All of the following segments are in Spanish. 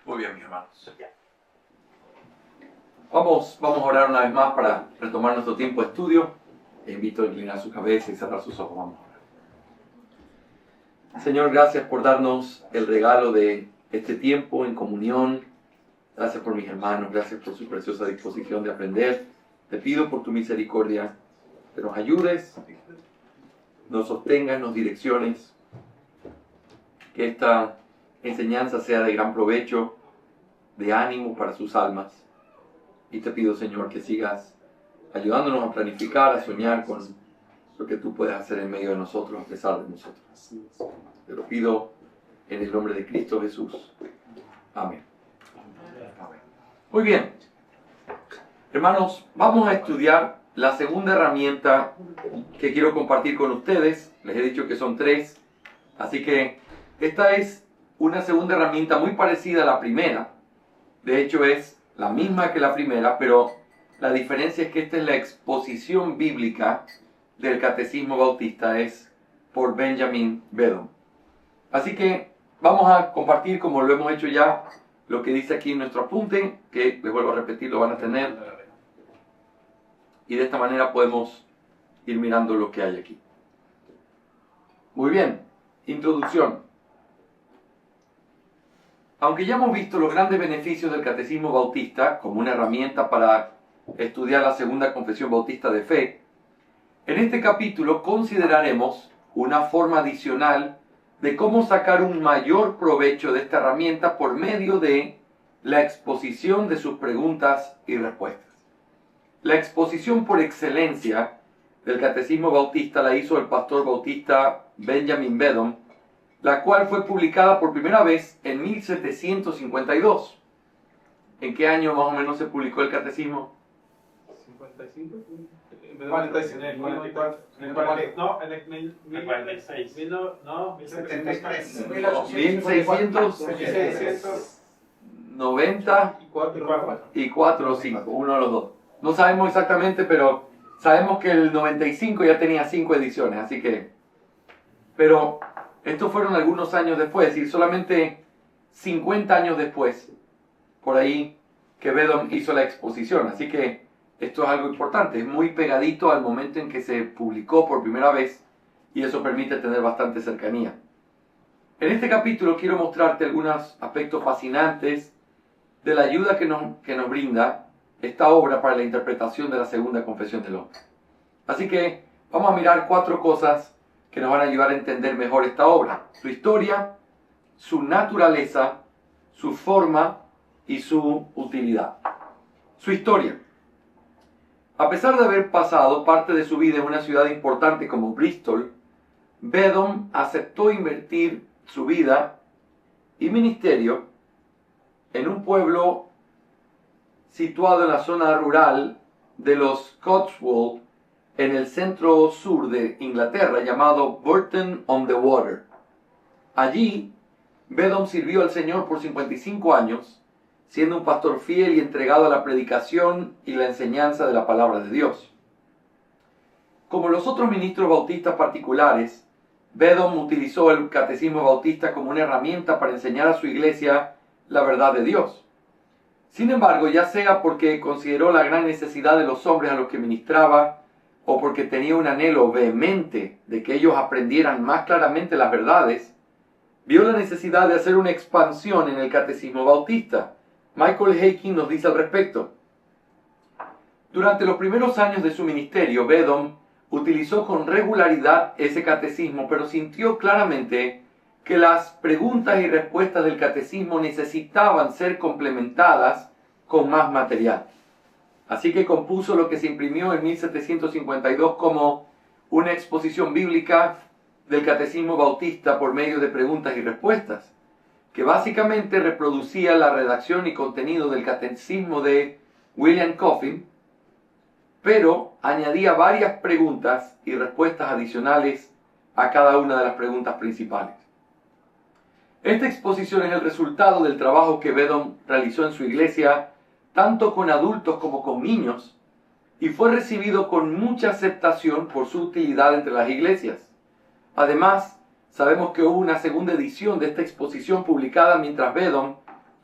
Muy bien, mis hermanos. Vamos a orar una vez más para retomar nuestro tiempo de estudio. Le invito a inclinar su cabeza y cerrar sus ojos. Vamos a orar. Señor, gracias por darnos el regalo de este tiempo en comunión. Gracias por mis hermanos, gracias por su preciosa disposición de aprender. Te pido por tu misericordia que nos ayudes, nos sostengas, nos direcciones, que esta enseñanza sea de gran provecho, de ánimo para sus almas. Y te pido, Señor, que sigas ayudándonos a planificar, a soñar con lo que tú puedes hacer en medio de nosotros, a pesar de nosotros. Te lo pido en el nombre de Cristo Jesús. Amén. Muy bien. Hermanos, vamos a estudiar la segunda herramienta que quiero compartir con ustedes. Les he dicho que son 3. Así que esta es una segunda herramienta muy parecida a la primera. De hecho, es la misma que la primera, pero la diferencia es que esta es la exposición bíblica del Catecismo Bautista, es por Benjamin Beddome. Así que vamos a compartir, como lo hemos hecho ya, lo que dice aquí en nuestro apunte, que les vuelvo a repetir, lo van a tener. Y de esta manera podemos ir mirando lo que hay aquí. Muy bien, introducción. Aunque ya hemos visto los grandes beneficios del Catecismo Bautista como una herramienta para estudiar la segunda confesión bautista de fe, en este capítulo consideraremos una forma adicional de cómo sacar un mayor provecho de esta herramienta por medio de la exposición de sus preguntas y respuestas. La exposición por excelencia del Catecismo Bautista la hizo el pastor bautista Benjamin Beddome, la cual fue publicada por primera vez en 1752. ¿En qué año más o menos se publicó el Catecismo? 55. 45. No, en el 46. No, 73. 1694 o 5, uno de los dos. No sabemos exactamente, pero sabemos que el 95 ya tenía 5 ediciones, así que... Pero estos fueron algunos años después, es decir, solamente 50 años después, por ahí, que Beddome hizo la exposición. Así que esto es algo importante, es muy pegadito al momento en que se publicó por primera vez, y eso permite tener bastante cercanía. En este capítulo quiero mostrarte algunos aspectos fascinantes de la ayuda que nos brinda esta obra para la interpretación de la segunda confesión del hombre. Así que vamos a mirar 4 cosas que nos van a ayudar a entender mejor esta obra: su historia, su naturaleza, su forma y su utilidad. Su historia. A pesar de haber pasado parte de su vida en una ciudad importante como Bristol, Beddome aceptó invertir su vida y ministerio en un pueblo situado en la zona rural de los Cotswolds, en el centro sur de Inglaterra, llamado Burton-on-the-Water. Allí, Beddome sirvió al Señor por 55 años, siendo un pastor fiel y entregado a la predicación y la enseñanza de la palabra de Dios. Como los otros ministros bautistas particulares, Beddome utilizó el Catecismo Bautista como una herramienta para enseñar a su iglesia la verdad de Dios. Sin embargo, ya sea porque consideró la gran necesidad de los hombres a los que ministraba, o porque tenía un anhelo vehemente de que ellos aprendieran más claramente las verdades, vio la necesidad de hacer una expansión en el Catecismo Bautista. Michael Haykin nos dice al respecto: durante los primeros años de su ministerio, Beddome utilizó con regularidad ese catecismo, pero sintió claramente que las preguntas y respuestas del catecismo necesitaban ser complementadas con más material. Así que compuso lo que se imprimió en 1752 como una exposición bíblica del Catecismo Bautista por medio de preguntas y respuestas, que básicamente reproducía la redacción y contenido del Catecismo de William Coffin, pero añadía varias preguntas y respuestas adicionales a cada una de las preguntas principales. Esta exposición es el resultado del trabajo que Beddome realizó en su iglesia, tanto con adultos como con niños, y fue recibido con mucha aceptación por su utilidad entre las iglesias. Además, sabemos que hubo una segunda edición de esta exposición publicada mientras Beddome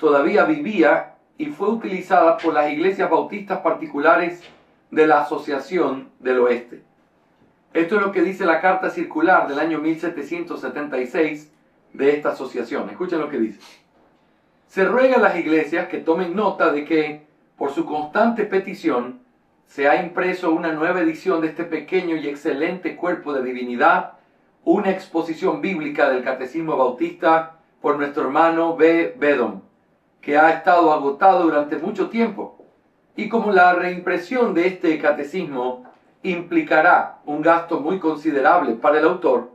todavía vivía y fue utilizada por las iglesias bautistas particulares de la Asociación del Oeste. Esto es lo que dice la carta circular del año 1776 de esta asociación. Escuchen lo que dice. Se ruega a las iglesias que tomen nota de que, por su constante petición, se ha impreso una nueva edición de este pequeño y excelente cuerpo de divinidad, una exposición bíblica del Catecismo Bautista por nuestro hermano B. Bedom, que ha estado agotado durante mucho tiempo. Y como la reimpresión de este catecismo implicará un gasto muy considerable para el autor,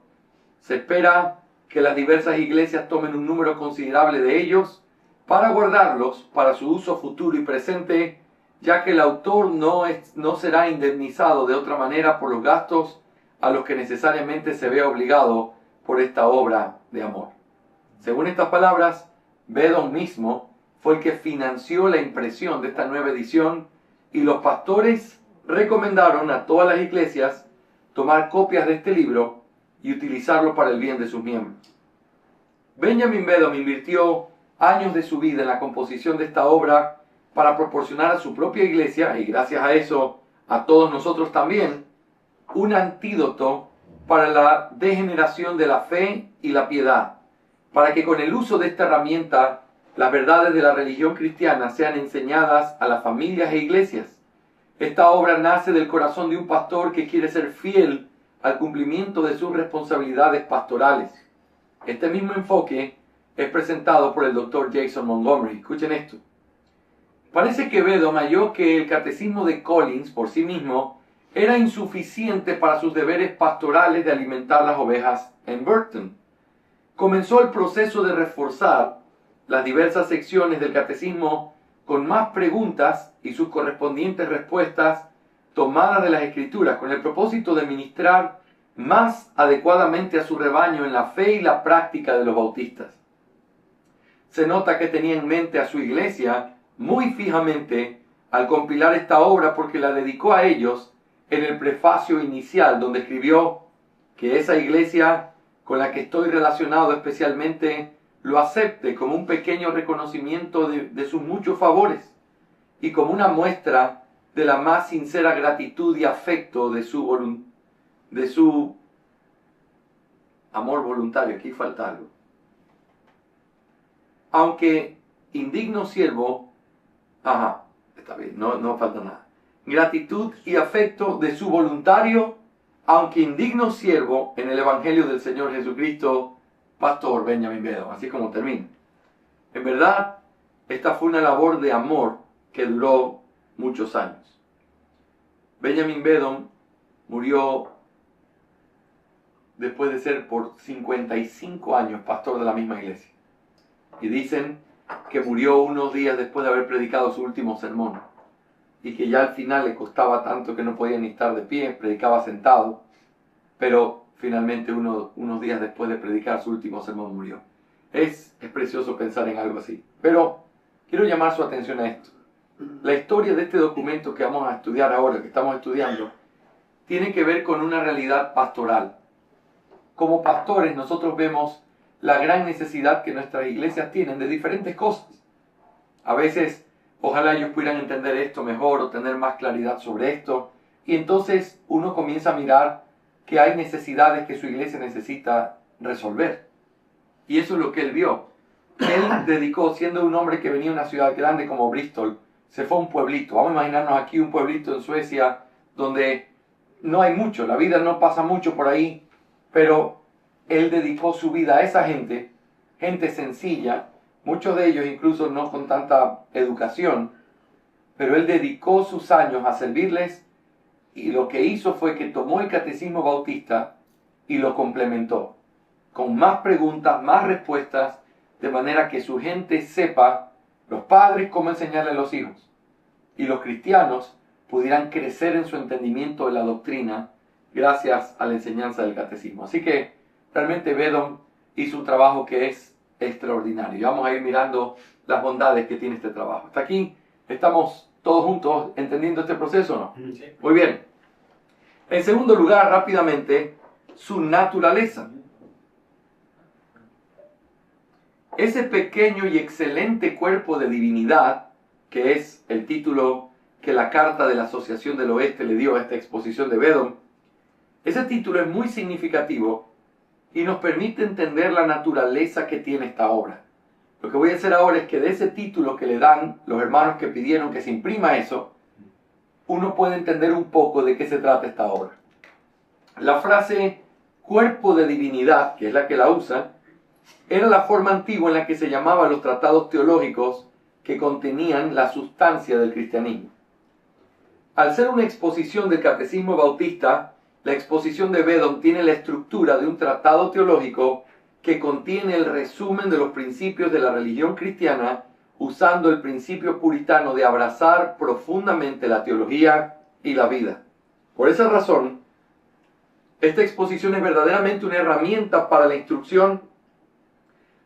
se espera que las diversas iglesias tomen un número considerable de ellos para guardarlos para su uso futuro y presente, ya que el autor no será indemnizado de otra manera por los gastos a los que necesariamente se ve obligado por esta obra de amor. Según estas palabras, Bedon mismo fue el que financió la impresión de esta nueva edición y los pastores recomendaron a todas las iglesias tomar copias de este libro y utilizarlo para el bien de sus miembros. Benjamin Bedom invirtió años de su vida en la composición de esta obra para proporcionar a su propia iglesia, y gracias a eso a todos nosotros también, un antídoto para la degeneración de la fe y la piedad, para que con el uso de esta herramienta las verdades de la religión cristiana sean enseñadas a las familias e iglesias. Esta obra nace del corazón de un pastor que quiere ser fiel al cumplimiento de sus responsabilidades pastorales. Este mismo enfoque es presentado por el Dr. Jason Montgomery. Escuchen esto. Parece que Bedom halló que el catecismo de Collins por sí mismo era insuficiente para sus deberes pastorales de alimentar las ovejas en Burton. Comenzó el proceso de reforzar las diversas secciones del catecismo con más preguntas y sus correspondientes respuestas tomadas de las Escrituras, con el propósito de ministrar más adecuadamente a su rebaño en la fe y la práctica de los bautistas. Se nota que tenía en mente a su iglesia muy fijamente al compilar esta obra, porque la dedicó a ellos en el prefacio inicial, donde escribió que esa iglesia con la que estoy relacionado especialmente lo acepte como un pequeño reconocimiento de sus muchos favores y como una muestra de la más sincera gratitud y afecto de su amor voluntario. Aquí falta algo. Aunque indigno siervo, está bien, no falta nada. Gratitud y afecto de su voluntario, aunque indigno siervo en el Evangelio del Señor Jesucristo, Pastor Benjamin Bedom. Así como termina. En verdad, esta fue una labor de amor que duró muchos años. Benjamin Bedom murió después de ser por 55 años pastor de la misma iglesia. Y dicen que murió unos días después de haber predicado su último sermón. Y que ya al final le costaba tanto que no podía ni estar de pie, predicaba sentado. Pero finalmente unos días después de predicar su último sermón murió. Es precioso pensar en algo así. Pero quiero llamar su atención a esto. La historia de este documento que vamos a estudiar ahora, que estamos estudiando, tiene que ver con una realidad pastoral. Como pastores nosotros vemos la gran necesidad que nuestras iglesias tienen de diferentes cosas. A veces, ojalá ellos pudieran entender esto mejor o tener más claridad sobre esto. Y entonces uno comienza a mirar que hay necesidades que su iglesia necesita resolver. Y eso es lo que él vio. Él dedicó, siendo un hombre que venía de una ciudad grande como Bristol, se fue a un pueblito. Vamos a imaginarnos aquí un pueblito en Suecia donde no hay mucho, la vida no pasa mucho por ahí, pero él dedicó su vida a esa gente sencilla, muchos de ellos incluso no con tanta educación, pero él dedicó sus años a servirles, y lo que hizo fue que tomó el catecismo bautista y lo complementó con más preguntas, más respuestas, de manera que su gente sepa, los padres, cómo enseñarle a los hijos, y los cristianos pudieran crecer en su entendimiento de la doctrina gracias a la enseñanza del catecismo. Así que realmente Bedom hizo un trabajo que es extraordinario. Y vamos a ir mirando las bondades que tiene este trabajo. Hasta aquí estamos todos juntos entendiendo este proceso, ¿no? Sí. Muy bien. En segundo lugar, rápidamente, su naturaleza. ese pequeño y excelente cuerpo de divinidad, que es el título que la Carta de la Asociación del Oeste le dio a esta exposición de Bedom, ese título es muy significativo y nos permite entender la naturaleza que tiene esta obra. Lo que voy a hacer ahora es que de ese título que le dan los hermanos que pidieron que se imprima eso, uno puede entender un poco de qué se trata esta obra. La frase cuerpo de divinidad, que es la que la usa, era la forma antigua en la que se llamaban los tratados teológicos que contenían la sustancia del cristianismo. Al ser una exposición del Catecismo Bautista, la exposición de Bedom tiene la estructura de un tratado teológico que contiene el resumen de los principios de la religión cristiana, usando el principio puritano de abrazar profundamente la teología y la vida. Por esa razón, esta exposición es verdaderamente una herramienta para la instrucción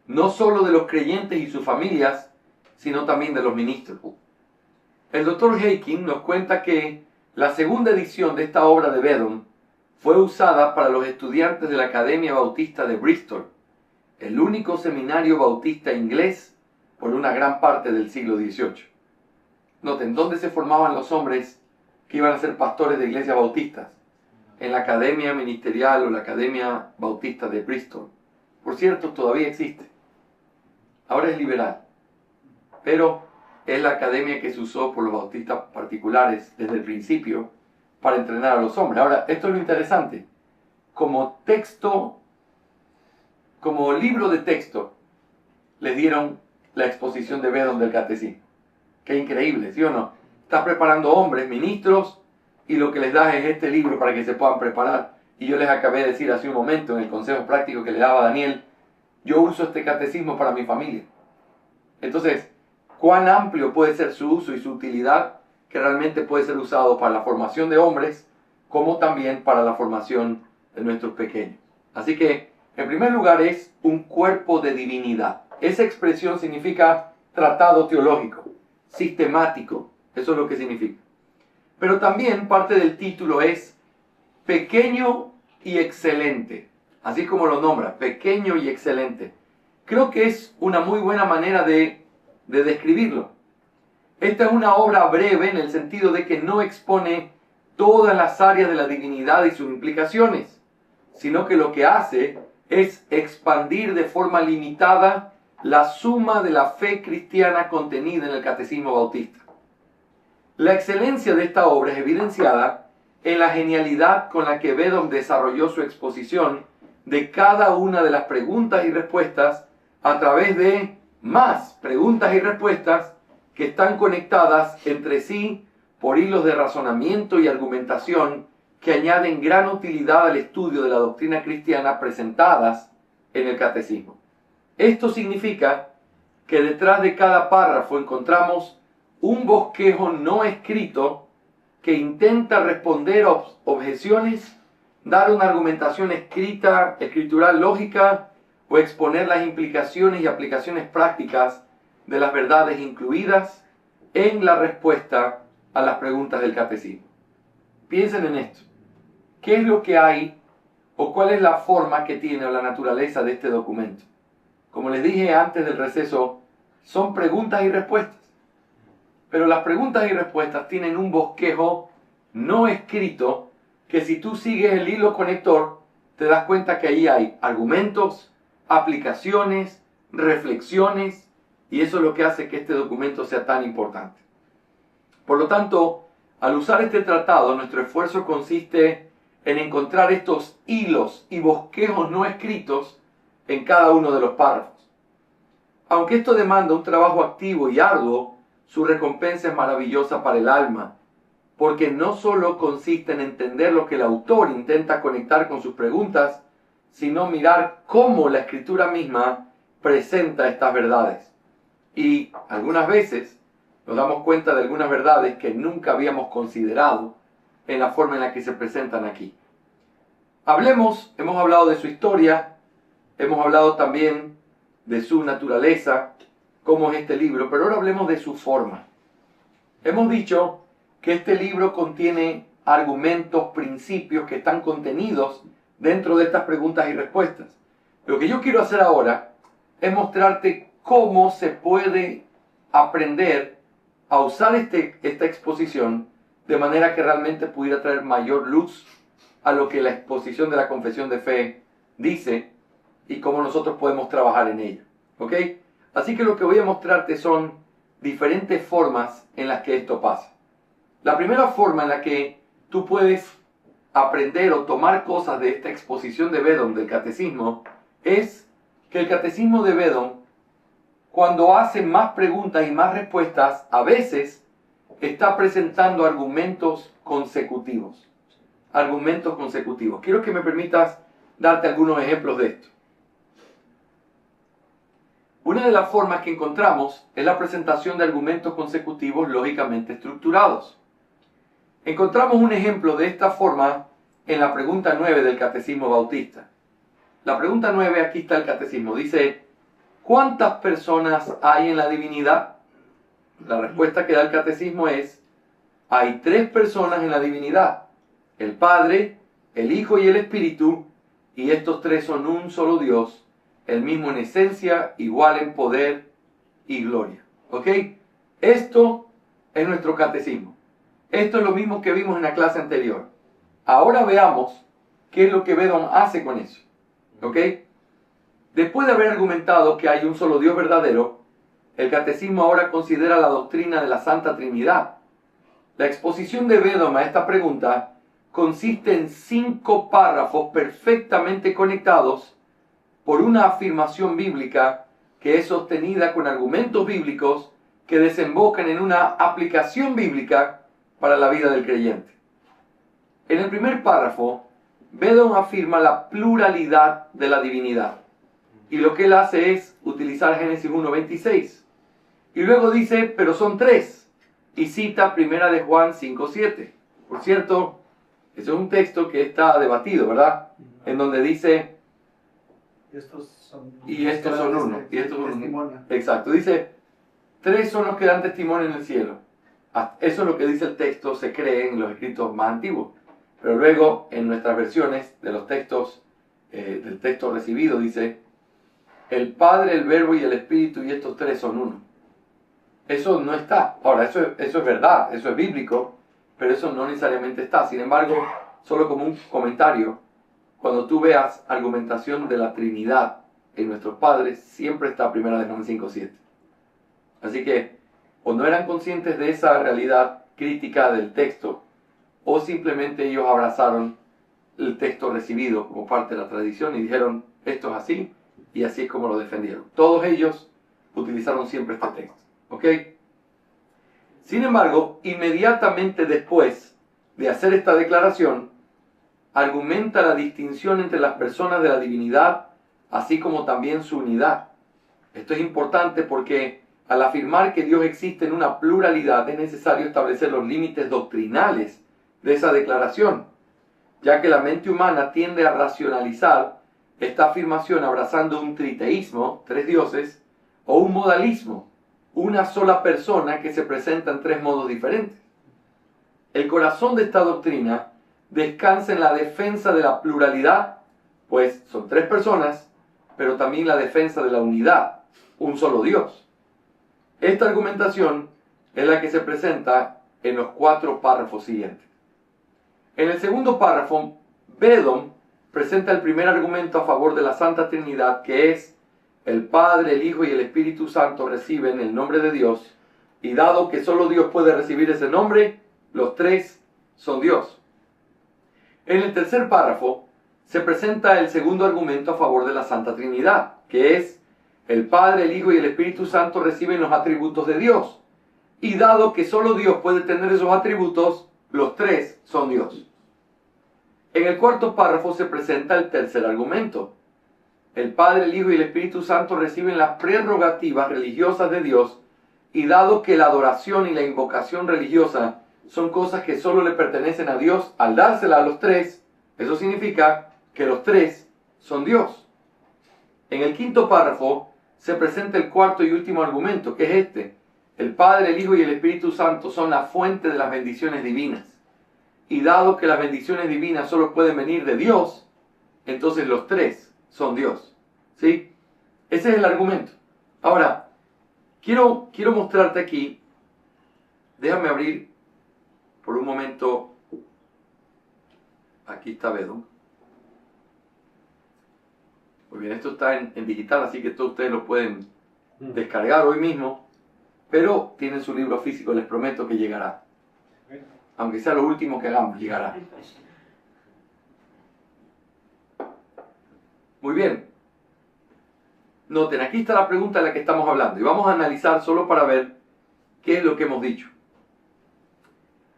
no solo de los creyentes y sus familias, sino también de los ministros. El Dr. Heiking nos cuenta que la segunda edición de esta obra de Bedom fue usada para los estudiantes de la Academia Bautista de Bristol, el único seminario bautista inglés por una gran parte del siglo XVIII. Noten, ¿dónde se formaban los hombres que iban a ser pastores de iglesias bautistas? En la Academia Ministerial o la Academia Bautista de Bristol. Por cierto, todavía existe. Ahora es liberal, pero es la academia que se usó por los bautistas particulares desde el principio para entrenar a los hombres. Ahora, esto es lo interesante. Como texto, como libro de texto, les dieron la exposición de Bedom del Catecismo. Qué increíble, ¿sí o no? Estás preparando hombres, ministros, y lo que les das es este libro para que se puedan preparar. Y yo les acabé de decir hace un momento en el consejo práctico que le daba a Daniel, yo uso este catecismo para mi familia. Entonces, cuán amplio puede ser su uso y su utilidad, que realmente puede ser usado para la formación de hombres, como también para la formación de nuestros pequeños. Así que, en primer lugar, es un cuerpo de divinidad. Esa expresión significa tratado teológico, sistemático. Eso es lo que significa. Pero también parte del título es pequeño y excelente. Así como lo nombra, pequeño y excelente. Creo que es una muy buena manera de describirlo. Esta es una obra breve en el sentido de que no expone todas las áreas de la divinidad y sus implicaciones, sino que lo que hace es expandir de forma limitada la suma de la fe cristiana contenida en el Catecismo Bautista. La excelencia de esta obra es evidenciada en la genialidad con la que Bedom desarrolló su exposición de cada una de las preguntas y respuestas a través de más preguntas y respuestas que están conectadas entre sí por hilos de razonamiento y argumentación que añaden gran utilidad al estudio de la doctrina cristiana presentadas en el catecismo. Esto significa que detrás de cada párrafo encontramos un bosquejo no escrito que intenta responder a objeciones, dar una argumentación escritural lógica o exponer las implicaciones y aplicaciones prácticas de las verdades incluidas en la respuesta a las preguntas del catecismo. Piensen en esto. ¿Qué es lo que hay o cuál es la forma que tiene o la naturaleza de este documento? Como les dije antes del receso, son preguntas y respuestas. Pero las preguntas y respuestas tienen un bosquejo no escrito que si tú sigues el hilo conector, te das cuenta que ahí hay argumentos, aplicaciones, reflexiones, y eso es lo que hace que este documento sea tan importante. Por lo tanto, al usar este tratado, nuestro esfuerzo consiste en encontrar estos hilos y bosquejos no escritos en cada uno de los párrafos. Aunque esto demanda un trabajo activo y arduo, su recompensa es maravillosa para el alma, porque no solo consiste en entender lo que el autor intenta conectar con sus preguntas, sino mirar cómo la escritura misma presenta estas verdades. Y algunas veces nos damos cuenta de algunas verdades que nunca habíamos considerado en la forma en la que se presentan aquí. Hemos hablado de su historia, hemos hablado también de su naturaleza, cómo es este libro, pero ahora hablemos de su forma. Hemos dicho que este libro contiene argumentos, principios que están contenidos dentro de estas preguntas y respuestas. Lo que yo quiero hacer ahora es mostrarte cómo se puede aprender a usar esta exposición de manera que realmente pudiera traer mayor luz a lo que la exposición de la confesión de fe dice y cómo nosotros podemos trabajar en ella. ¿Ok? Así que lo que voy a mostrarte son diferentes formas en las que esto pasa. La primera forma en la que tú puedes aprender o tomar cosas de esta exposición de Bedom del catecismo es que el catecismo de Bedom, cuando hace más preguntas y más respuestas, a veces está presentando argumentos consecutivos. Argumentos consecutivos. Quiero que me permitas darte algunos ejemplos de esto. Una de las formas que encontramos es la presentación de argumentos consecutivos lógicamente estructurados. Encontramos un ejemplo de esta forma en la pregunta 9 del Catecismo Bautista. La pregunta 9, aquí está el catecismo, dice: ¿cuántas personas hay en la divinidad? La respuesta que da el catecismo es: hay 3 personas en la divinidad, el Padre, el Hijo y el Espíritu, y estos 3 son un solo Dios, el mismo en esencia, igual en poder y gloria. ¿Ok? Esto es nuestro catecismo. Esto es lo mismo que vimos en la clase anterior. Ahora veamos qué es lo que Bedom hace con eso. ¿Ok? Después de haber argumentado que hay un solo Dios verdadero, el catecismo ahora considera la doctrina de la Santa Trinidad. La exposición de Bedom a esta pregunta consiste en 5 párrafos perfectamente conectados por una afirmación bíblica que es sostenida con argumentos bíblicos que desembocan en una aplicación bíblica para la vida del creyente. En el primer párrafo, Bedom afirma la pluralidad de la divinidad. Y lo que él hace es utilizar Génesis 1:26. Y luego dice, pero son 3. Y cita 1 de Juan 5:7. Por cierto, ese es un texto que está debatido, ¿verdad? En donde dice, estos son uno. Y estos son uno. Exacto. Dice, 3 son los que dan testimonio en el cielo. Eso es lo que dice el texto, se cree en los escritos más antiguos. Pero luego, en nuestras versiones de los textos, del texto recibido, dice, el Padre, el Verbo y el Espíritu, y estos 3 son uno. Eso no está. Ahora, eso es verdad, eso es bíblico, pero eso no necesariamente está. Sin embargo, solo como un comentario, cuando tú veas argumentación de la Trinidad en nuestros padres, siempre está 1 de Juan 5:7. Así que, o no eran conscientes de esa realidad crítica del texto, o simplemente ellos abrazaron el texto recibido como parte de la tradición y dijeron, esto es así, y así es como lo defendieron. Todos ellos utilizaron siempre este texto. ¿Ok? Sin embargo, inmediatamente después de hacer esta declaración, argumenta la distinción entre las personas de la divinidad, así como también su unidad. Esto es importante porque al afirmar que Dios existe en una pluralidad, es necesario establecer los límites doctrinales de esa declaración, ya que la mente humana tiende a racionalizar esta afirmación abrazando un triteísmo, 3 dioses, o un modalismo, una sola persona que se presenta en 3 modos diferentes. El corazón de esta doctrina descansa en la defensa de la pluralidad, pues son 3 personas, pero también la defensa de la unidad, un solo Dios. Esta argumentación es la que se presenta en los 4 párrafos siguientes. En el segundo párrafo, Bedom presenta el primer argumento a favor de la Santa Trinidad, que es el Padre, el Hijo y el Espíritu Santo reciben el nombre de Dios, y dado que solo Dios puede recibir ese nombre, los 3 son Dios. En el tercer párrafo se presenta el segundo argumento a favor de la Santa Trinidad, que es el Padre, el Hijo y el Espíritu Santo reciben los atributos de Dios, y dado que solo Dios puede tener esos atributos, los 3 son Dios. En el cuarto párrafo se presenta el tercer argumento. El Padre, el Hijo y el Espíritu Santo reciben las prerrogativas religiosas de Dios, y dado que la adoración y la invocación religiosa son cosas que solo le pertenecen a Dios, al dársela a los 3, eso significa que los 3 son Dios. En el quinto párrafo se presenta el cuarto y último argumento, que es este. El Padre, el Hijo y el Espíritu Santo son la fuente de las bendiciones divinas. Y dado que las bendiciones divinas solo pueden venir de Dios, entonces los 3 son Dios. ¿Sí? Ese es el argumento. Ahora, quiero mostrarte aquí, déjame abrir por un momento, aquí está Vedon. Muy bien, esto está en digital, así que todos ustedes lo pueden descargar hoy mismo, pero tienen su libro físico, les prometo que llegará. Aunque sea lo último que hagamos, llegará. Muy bien. Noten, aquí está la pregunta de la que estamos hablando y vamos a analizar solo para ver qué es lo que hemos dicho.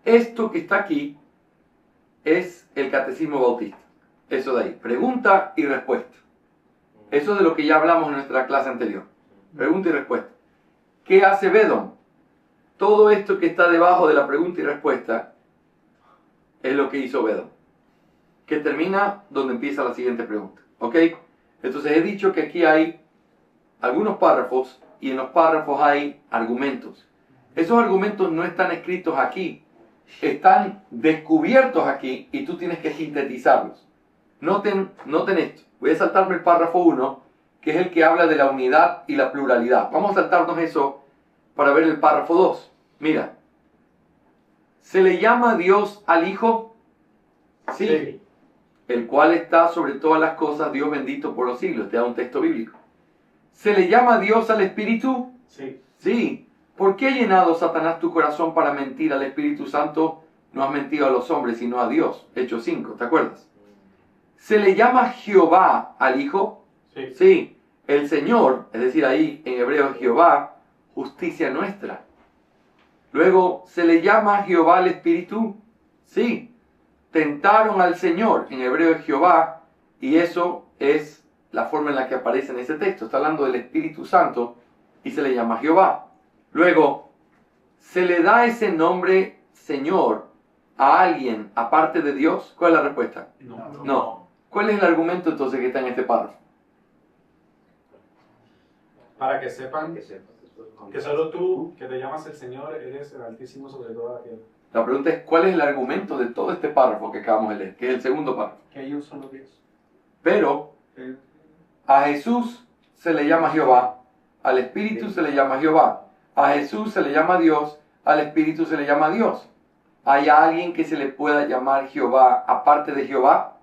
Esto que está aquí es el Catecismo Bautista. Eso de ahí, pregunta y respuesta. Eso es de lo que ya hablamos en nuestra clase anterior. Pregunta y respuesta. ¿Qué hace Vedon? Todo esto que está debajo de la pregunta y respuesta es lo que hizo Vedon, que termina donde empieza la siguiente pregunta. ¿Ok? Entonces he dicho que aquí hay algunos párrafos y en los párrafos hay argumentos. Esos argumentos no están escritos aquí, están descubiertos aquí y tú tienes que sintetizarlos. Noten esto. Voy a saltarme el párrafo 1, que es el que habla de la unidad y la pluralidad. Vamos a saltarnos eso para ver el párrafo 2. Mira. ¿Se le llama Dios al Hijo? Sí. El cual está sobre todas las cosas, Dios bendito por los siglos. Te da un texto bíblico. ¿Se le llama Dios al Espíritu? Sí. Sí. ¿Por qué ha llenado Satanás tu corazón para mentir al Espíritu Santo? No has mentido a los hombres, sino a Dios. Hechos 5, ¿te acuerdas? ¿Se le llama Jehová al Hijo? Sí. Sí. El Señor, es decir, ahí en hebreo Jehová, justicia nuestra. Luego, ¿se le llama Jehová al Espíritu? Sí. Tentaron al Señor, en hebreo es Jehová, y eso es la forma en la que aparece en ese texto. Está hablando del Espíritu Santo y se le llama Jehová. Luego, ¿se le da ese nombre Señor a alguien aparte de Dios? ¿Cuál es la respuesta? No. ¿Cuál es el argumento entonces que está en este párrafo? Para que sepan que solo tú, que te llamas el Señor, eres el Altísimo sobre toda la tierra. La pregunta es, ¿cuál es el argumento de todo este párrafo que acabamos de leer? Que es el segundo párrafo. Que hay un solo Dios. Pero a Jesús se le llama Jehová, al Espíritu se le llama Jehová, a Jesús se le llama Dios, al Espíritu se le llama Dios. ¿Hay alguien que se le pueda llamar Jehová aparte de Jehová?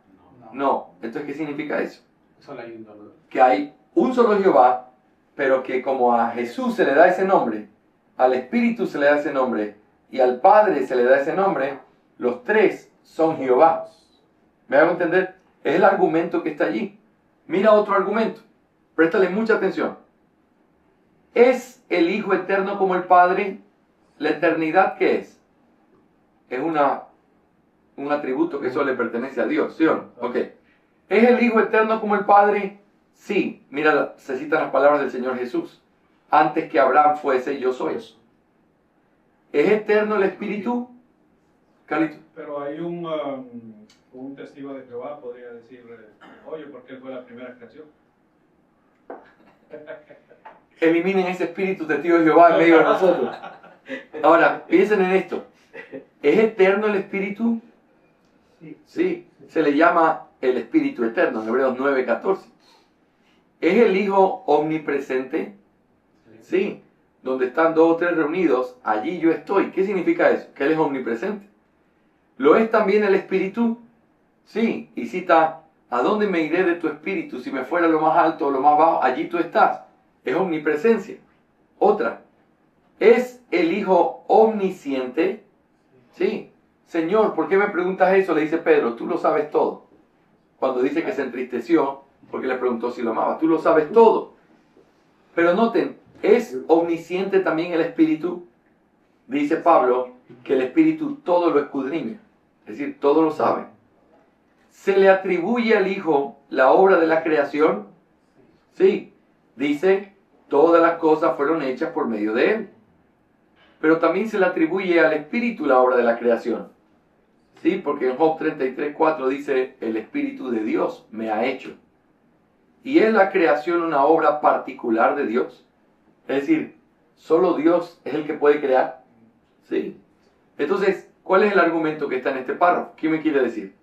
No. Entonces, ¿qué significa eso? Solo hay un dolor. Que hay un solo Jehová, pero que como a Jesús se le da ese nombre, al Espíritu se le da ese nombre y al Padre se le da ese nombre, los tres son Jehová. ¿Me hago entender? Es el argumento que está allí. Mira otro argumento. Préstale mucha atención. ¿Es el Hijo eterno como el Padre? ¿La eternidad qué es? Es un atributo que solo le pertenece a Dios, ¿sí o no? Ok. ¿Es el Hijo eterno como el Padre? Sí. Mira, se citan las palabras del Señor Jesús. Antes que Abraham fuese, yo soy. ¿Es eterno el Espíritu? Carlito. Pero hay un testigo de Jehová, podría decir, oye, porque él fue la primera creación. Eliminen ese espíritu testigo de Jehová en medio de nosotros. Ahora, piensen en esto. ¿Es eterno el Espíritu? Sí. Se le llama el Espíritu Eterno, en Hebreos 9:14. ¿Es el Hijo omnipresente? Sí. Donde están dos o tres reunidos, allí yo estoy. ¿Qué significa eso? Que Él es omnipresente. ¿Lo es también el Espíritu? Sí. Y cita, ¿a dónde me iré de tu Espíritu? Si me fuera lo más alto o lo más bajo, allí tú estás. Es omnipresencia. Otra. ¿Es el Hijo omnisciente? Sí. Señor, ¿por qué me preguntas eso? Le dice Pedro, tú lo sabes todo. Cuando dice que se entristeció, porque le preguntó si lo amaba. Tú lo sabes todo. Pero noten, ¿es omnisciente también el Espíritu? Dice Pablo que el Espíritu todo lo escudriña. Es decir, todo lo sabe. ¿Se le atribuye al Hijo la obra de la creación? Sí. Dice, todas las cosas fueron hechas por medio de Él. Pero también se le atribuye al Espíritu la obra de la creación. Sí, porque en Job 33:4 dice, el Espíritu de Dios me ha hecho. ¿Y es la creación una obra particular de Dios? Es decir, ¿solo Dios es el que puede crear? Sí. Entonces, ¿cuál es el argumento que está en este párrafo? ¿Qué me quiere decir?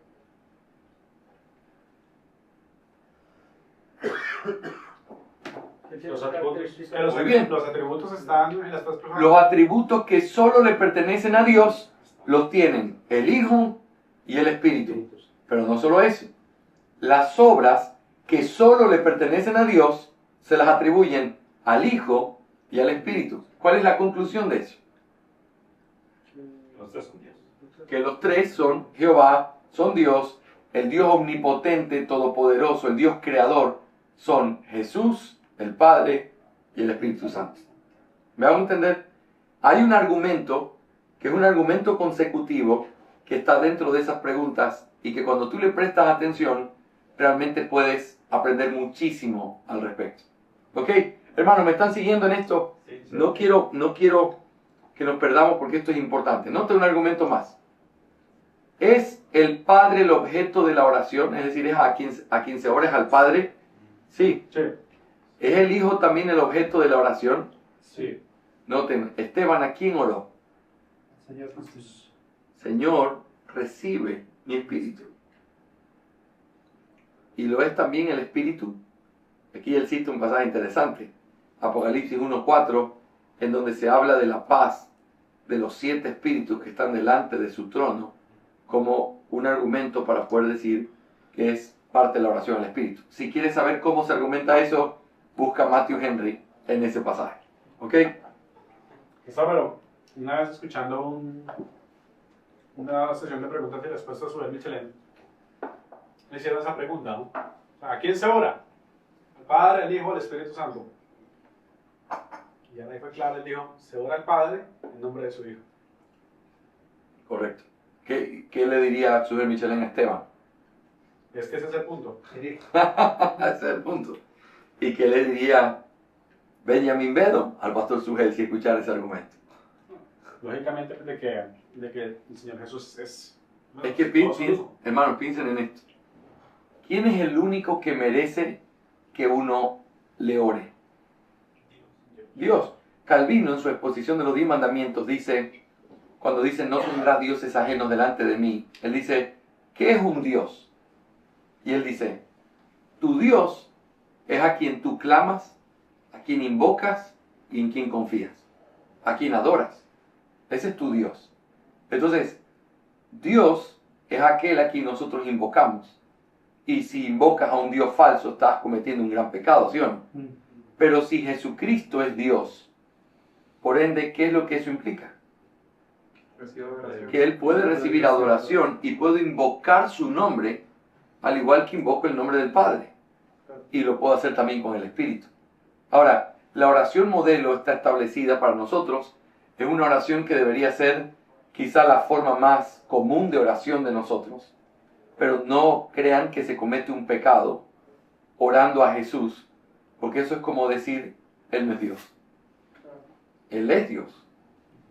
Los atributos, Muy bien. los atributos están en las tres personas. Los atributos que solo le pertenecen a Dios los tienen el Hijo y el Espíritu. Pero no solo eso. Las obras que solo le pertenecen a Dios se las atribuyen al Hijo y al Espíritu. ¿Cuál es la conclusión de eso? Los tres son Dios. Que los tres son Jehová, son Dios, el Dios omnipotente, todopoderoso, el Dios creador, son Jesús, el Padre y el Espíritu Santo. ¿Me hago entender? Hay un argumento que es un argumento consecutivo que está dentro de esas preguntas y que cuando tú le prestas atención realmente puedes aprender muchísimo al respecto. ¿Ok? Hermanos, ¿me están siguiendo en esto? Sí, sí. No quiero que nos perdamos porque esto es importante. Note un argumento más. ¿Es el Padre el objeto de la oración? Es decir, ¿es a quien se ora es al Padre? Sí. Sí. ¿Es el Hijo también el objeto de la oración? Sí. Noten, Esteban, ¿a quién oró? Señor Jesús. Señor, recibe mi espíritu. ¿Y lo es también el Espíritu? Aquí él cita un pasaje interesante. Apocalipsis 1:4, en donde se habla de la paz de los 7 espíritus que están delante de su trono, como un argumento para poder decir que es parte de la oración al Espíritu. Si quieres saber cómo se argumenta eso, busca a Matthew Henry en ese pasaje. ¿Ok? Pero una vez escuchando una sesión de preguntas y respuestas sobre Michelin, me hicieron esa pregunta, ¿no? O sea, ¿a quién se ora? ¿Al Padre, al Hijo, al Espíritu Santo? Y ahí fue claro, él dijo, se ora al Padre en nombre de su Hijo. Correcto. ¿Qué le diría Suger Michelin a Esteban? Es que ese es el punto. Ese es el punto. ¿Y qué le diría Benjamin Bedo al pastor Sugel si escuchara ese argumento? Lógicamente, de que el Señor Jesús es... Es que, hermanos, piensen en esto. ¿Quién es el único que merece que uno le ore? Dios. Calvino, en su exposición de los 10 mandamientos, dice, cuando dice, no tendrás dioses ajenos delante de mí, él dice, ¿qué es un Dios? Y él dice, tu Dios es a quien tú clamas, a quien invocas y en quien confías, a quien adoras. Ese es tu Dios. Entonces, Dios es aquel a quien nosotros invocamos. Y si invocas a un Dios falso, estás cometiendo un gran pecado, ¿sí o no? Pero si Jesucristo es Dios, por ende, ¿qué es lo que eso implica? Que Él puede recibir adoración y puedo invocar su nombre, al igual que invoco el nombre del Padre. Y lo puedo hacer también con el Espíritu. Ahora, la oración modelo está establecida para nosotros. Es una oración que debería ser quizá la forma más común de oración de nosotros. Pero no crean que se comete un pecado orando a Jesús, porque eso es como decir, Él no es Dios. Él es Dios.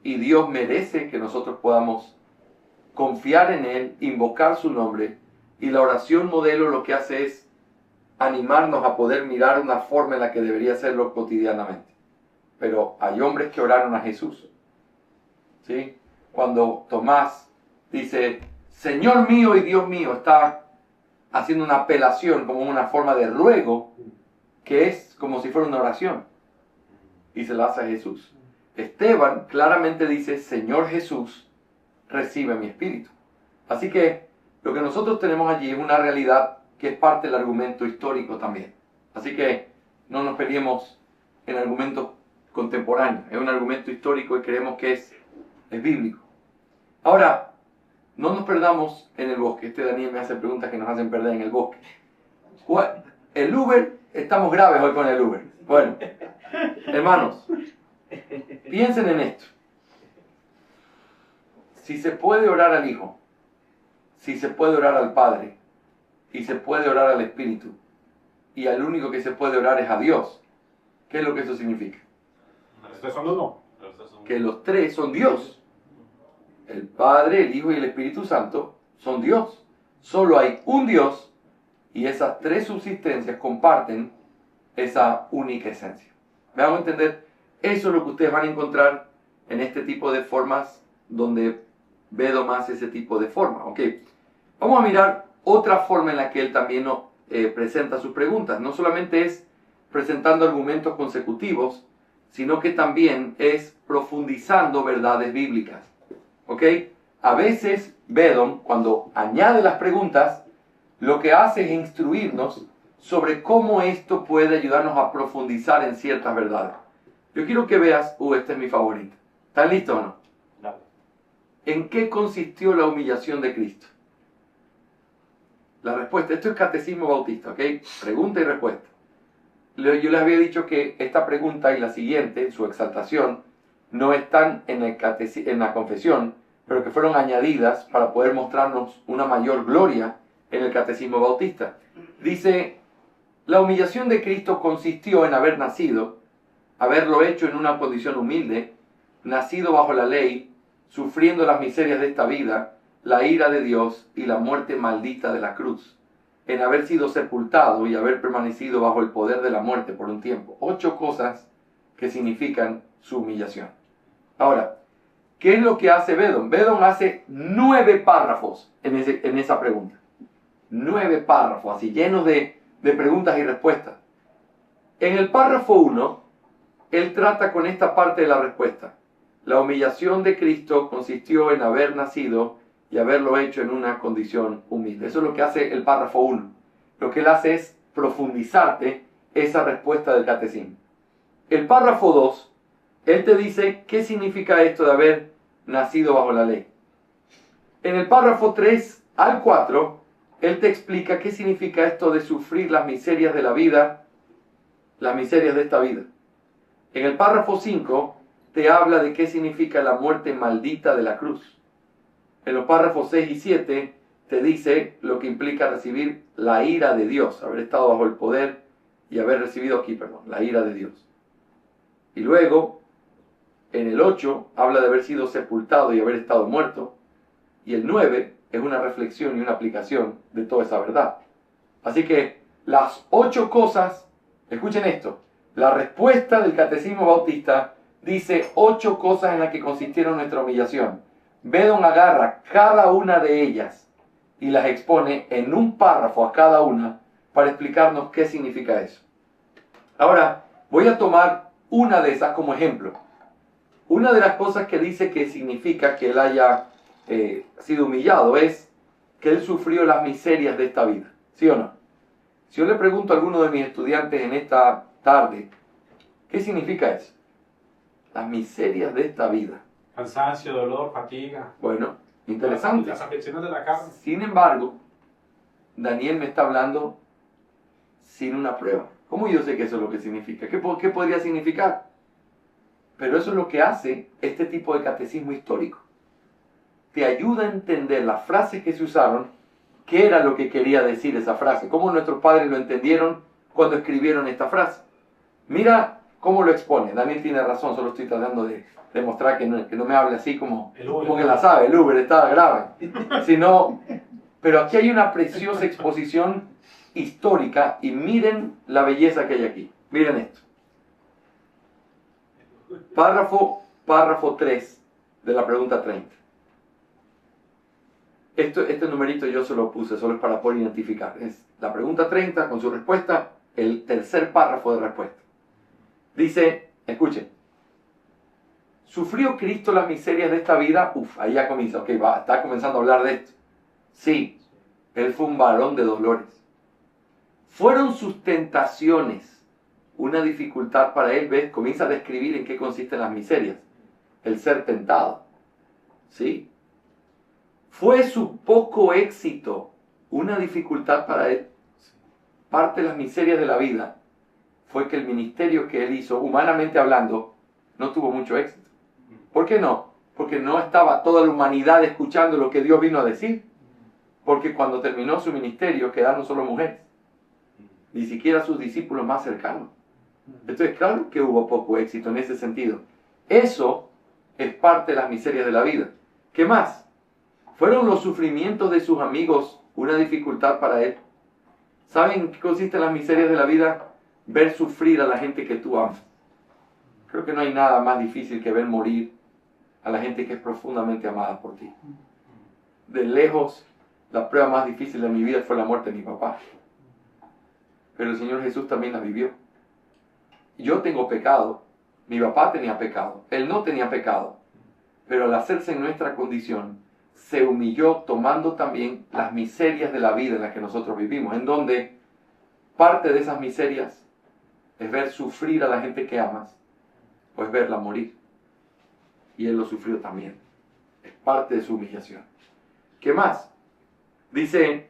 Y Dios merece que nosotros podamos confiar en Él, invocar su nombre. Y la oración modelo lo que hace es animarnos a poder mirar una forma en la que debería hacerlo cotidianamente. Pero hay hombres que oraron a Jesús. ¿Sí? Cuando Tomás dice, Señor mío y Dios mío, está haciendo una apelación como una forma de ruego, que es como si fuera una oración. Y se la hace a Jesús. Esteban claramente dice, Señor Jesús, recibe mi espíritu. Así que lo que nosotros tenemos allí es una realidad que es parte del argumento histórico también. Así que no nos peleemos en argumentos contemporáneos. Es un argumento histórico y creemos que es bíblico. Ahora, no nos perdamos en el bosque. Daniel me hace preguntas que nos hacen perder en el bosque. El Uber, estamos graves hoy con el Uber. Bueno, hermanos, piensen en esto. Si se puede orar al Hijo, si se puede orar al Padre, y se puede orar al Espíritu, y al único que se puede orar es a Dios, ¿qué es lo que eso significa? Los tres son uno. Que los tres son Dios. El Padre, el Hijo y el Espíritu Santo son Dios. Solo hay un Dios y esas tres subsistencias comparten esa única esencia. ¿Me hago entender? Eso es lo que ustedes van a encontrar en este tipo de formas donde veo más ese tipo de forma. ¿Ok? Vamos a mirar otra forma en la que él también nos presenta sus preguntas. No solamente es presentando argumentos consecutivos, sino que también es profundizando verdades bíblicas. ¿Ok? A veces, Bedom, cuando añade las preguntas, lo que hace es instruirnos sobre cómo esto puede ayudarnos a profundizar en ciertas verdades. Yo quiero que veas, este es mi favorito. ¿Están listos o no? Dale. ¿En qué consistió la humillación de Cristo? La respuesta, esto es catecismo bautista, ¿ok? Pregunta y respuesta. Yo les había dicho que esta pregunta y la siguiente, su exaltación, no están en la confesión, pero que fueron añadidas para poder mostrarnos una mayor gloria en el catecismo bautista. Dice, la humillación de Cristo consistió en haber nacido, haberlo hecho en una condición humilde, nacido bajo la ley, sufriendo las miserias de esta vida, la ira de Dios y la muerte maldita de la cruz, en haber sido sepultado y haber permanecido bajo el poder de la muerte por un tiempo. 8 cosas que significan su humillación. Ahora, ¿qué es lo que hace Bedom? Bedom hace 9 párrafos en esa pregunta. 9 párrafos, así llenos de preguntas y respuestas. En el párrafo 1, él trata con esta parte de la respuesta. La humillación de Cristo consistió en haber nacido y haberlo hecho en una condición humilde. Eso es lo que hace el párrafo 1. Lo que él hace es profundizarte esa respuesta del catecismo. El párrafo 2, él te dice qué significa esto de haber nacido bajo la ley. En el párrafo 3 al 4, él te explica qué significa esto de sufrir las miserias de la vida, las miserias de esta vida. En el párrafo 5, te habla de qué significa la muerte maldita de la cruz. En los párrafos 6 y 7 te dice lo que implica recibir la ira de Dios, haber estado bajo el poder y haber recibido aquí, la ira de Dios. Y luego, en el 8, habla de haber sido sepultado y haber estado muerto. Y el 9 es una reflexión y una aplicación de toda esa verdad. Así que las 8 cosas, escuchen esto, la respuesta del catecismo bautista dice 8 cosas en las que consistieron nuestra humillación. Bedom agarra cada una de ellas y las expone en un párrafo a cada una para explicarnos qué significa eso. Ahora, voy a tomar una de esas como ejemplo. Una de las cosas que dice que significa que él haya sido humillado es que él sufrió las miserias de esta vida. ¿Sí o no? Si yo le pregunto a alguno de mis estudiantes en esta tarde, ¿qué significa eso? Las miserias de esta vida. Cansancio, dolor, fatiga. Bueno, interesante. Las aflicciones de la carne. Sin embargo, Daniel me está hablando sin una prueba. ¿Cómo yo sé que eso es lo que significa? ¿Qué podría significar? Pero eso es lo que hace este tipo de catecismo histórico. Te ayuda a entender las frases que se usaron, qué era lo que quería decir esa frase, cómo nuestros padres lo entendieron cuando escribieron esta frase. Mira cómo lo expone. Daniel tiene razón, solo estoy tratando de demostrar que no me hable así como que la sabe, el Uber está grave. Pero aquí hay una preciosa exposición histórica y miren la belleza que hay aquí. Miren esto. Párrafo 3 de la pregunta 30. Este numerito yo se lo puse, solo es para poder identificar. Es la pregunta 30 con su respuesta, el tercer párrafo de respuesta. Dice, escuchen, ¿sufrió Cristo las miserias de esta vida? Ahí ya comienza, está comenzando a hablar de esto. Sí, él fue un varón de dolores. ¿Fueron sus tentaciones una dificultad para él? ¿Ves? Comienza a describir en qué consisten las miserias. El ser tentado. ¿Sí? ¿Fue su poco éxito una dificultad para él? Parte de las miserias de la vida fue que el ministerio que él hizo, humanamente hablando, no tuvo mucho éxito. ¿Por qué no? Porque no estaba toda la humanidad escuchando lo que Dios vino a decir. Porque cuando terminó su ministerio quedaron solo mujeres. Ni siquiera sus discípulos más cercanos. Entonces, claro que hubo poco éxito en ese sentido. Eso es parte de las miserias de la vida. ¿Qué más? ¿Fueron los sufrimientos de sus amigos una dificultad para él? ¿Saben en qué consisten las miserias de la vida? Ver sufrir a la gente que tú amas. Creo que no hay nada más difícil que ver morir a la gente que es profundamente amada por ti. De lejos, la prueba más difícil de mi vida fue la muerte de mi papá. Pero el Señor Jesús también la vivió. yo tengo pecado, mi papá tenía pecado, él no tenía pecado, pero al hacerse en nuestra condición, se humilló tomando también las miserias de la vida en la que nosotros vivimos, en donde parte de esas miserias es ver sufrir a la gente que amas, o es verla morir. Y él lo sufrió también. Es parte de su humillación. ¿Qué más? Dice,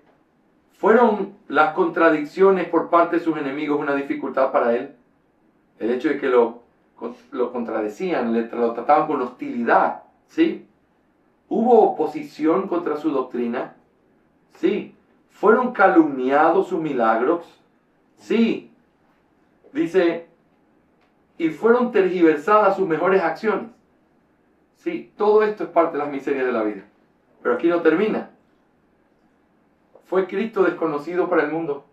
¿fueron las contradicciones por parte de sus enemigos una dificultad para él? El hecho de que lo contradecían, lo trataban con hostilidad, ¿sí? ¿Hubo oposición contra su doctrina? Sí. ¿Fueron calumniados sus milagros? Sí. Dice, ¿y fueron tergiversadas sus mejores acciones? Sí, todo esto es parte de las miserias de la vida. Pero aquí no termina. ¿Fue Cristo desconocido para el mundo?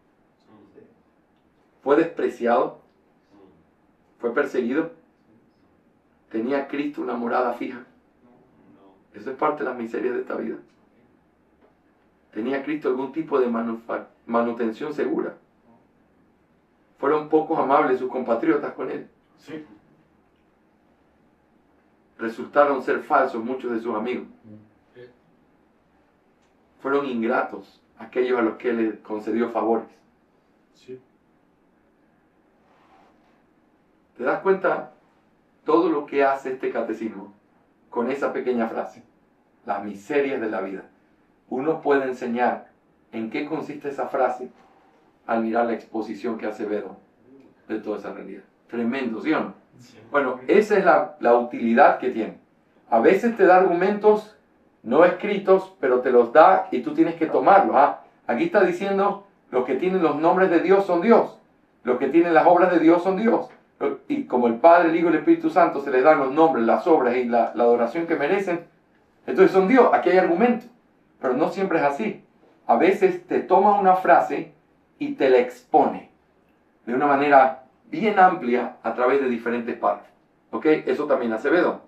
¿Fue despreciado? ¿Fue perseguido? ¿Tenía Cristo una morada fija? Eso es parte de las miserias de esta vida. ¿Tenía Cristo algún tipo de manutención segura? ¿Fueron pocos amables sus compatriotas con él? Sí. Resultaron ser falsos muchos de sus amigos. Fueron ingratos aquellos a los que él concedió favores. Sí. ¿Te das cuenta todo lo que hace este catecismo con esa pequeña frase? Las miserias de la vida. Uno puede enseñar en qué consiste esa frase al mirar la exposición que hace Bedo de toda esa realidad. Tremendo, ¿sí o no? Bueno, esa es la utilidad que tiene. A veces te da argumentos no escritos, pero te los da y tú tienes que tomarlos. Aquí está diciendo, los que tienen los nombres de Dios son Dios. Los que tienen las obras de Dios son Dios. Y como el Padre, el Hijo y el Espíritu Santo se les dan los nombres, las obras y la adoración que merecen, entonces son Dios. Aquí hay argumentos. Pero no siempre es así. A veces te toma una frase y te la expone de una manera bien amplia a través de diferentes párrafos. ¿Ok? Eso también hace Bedo.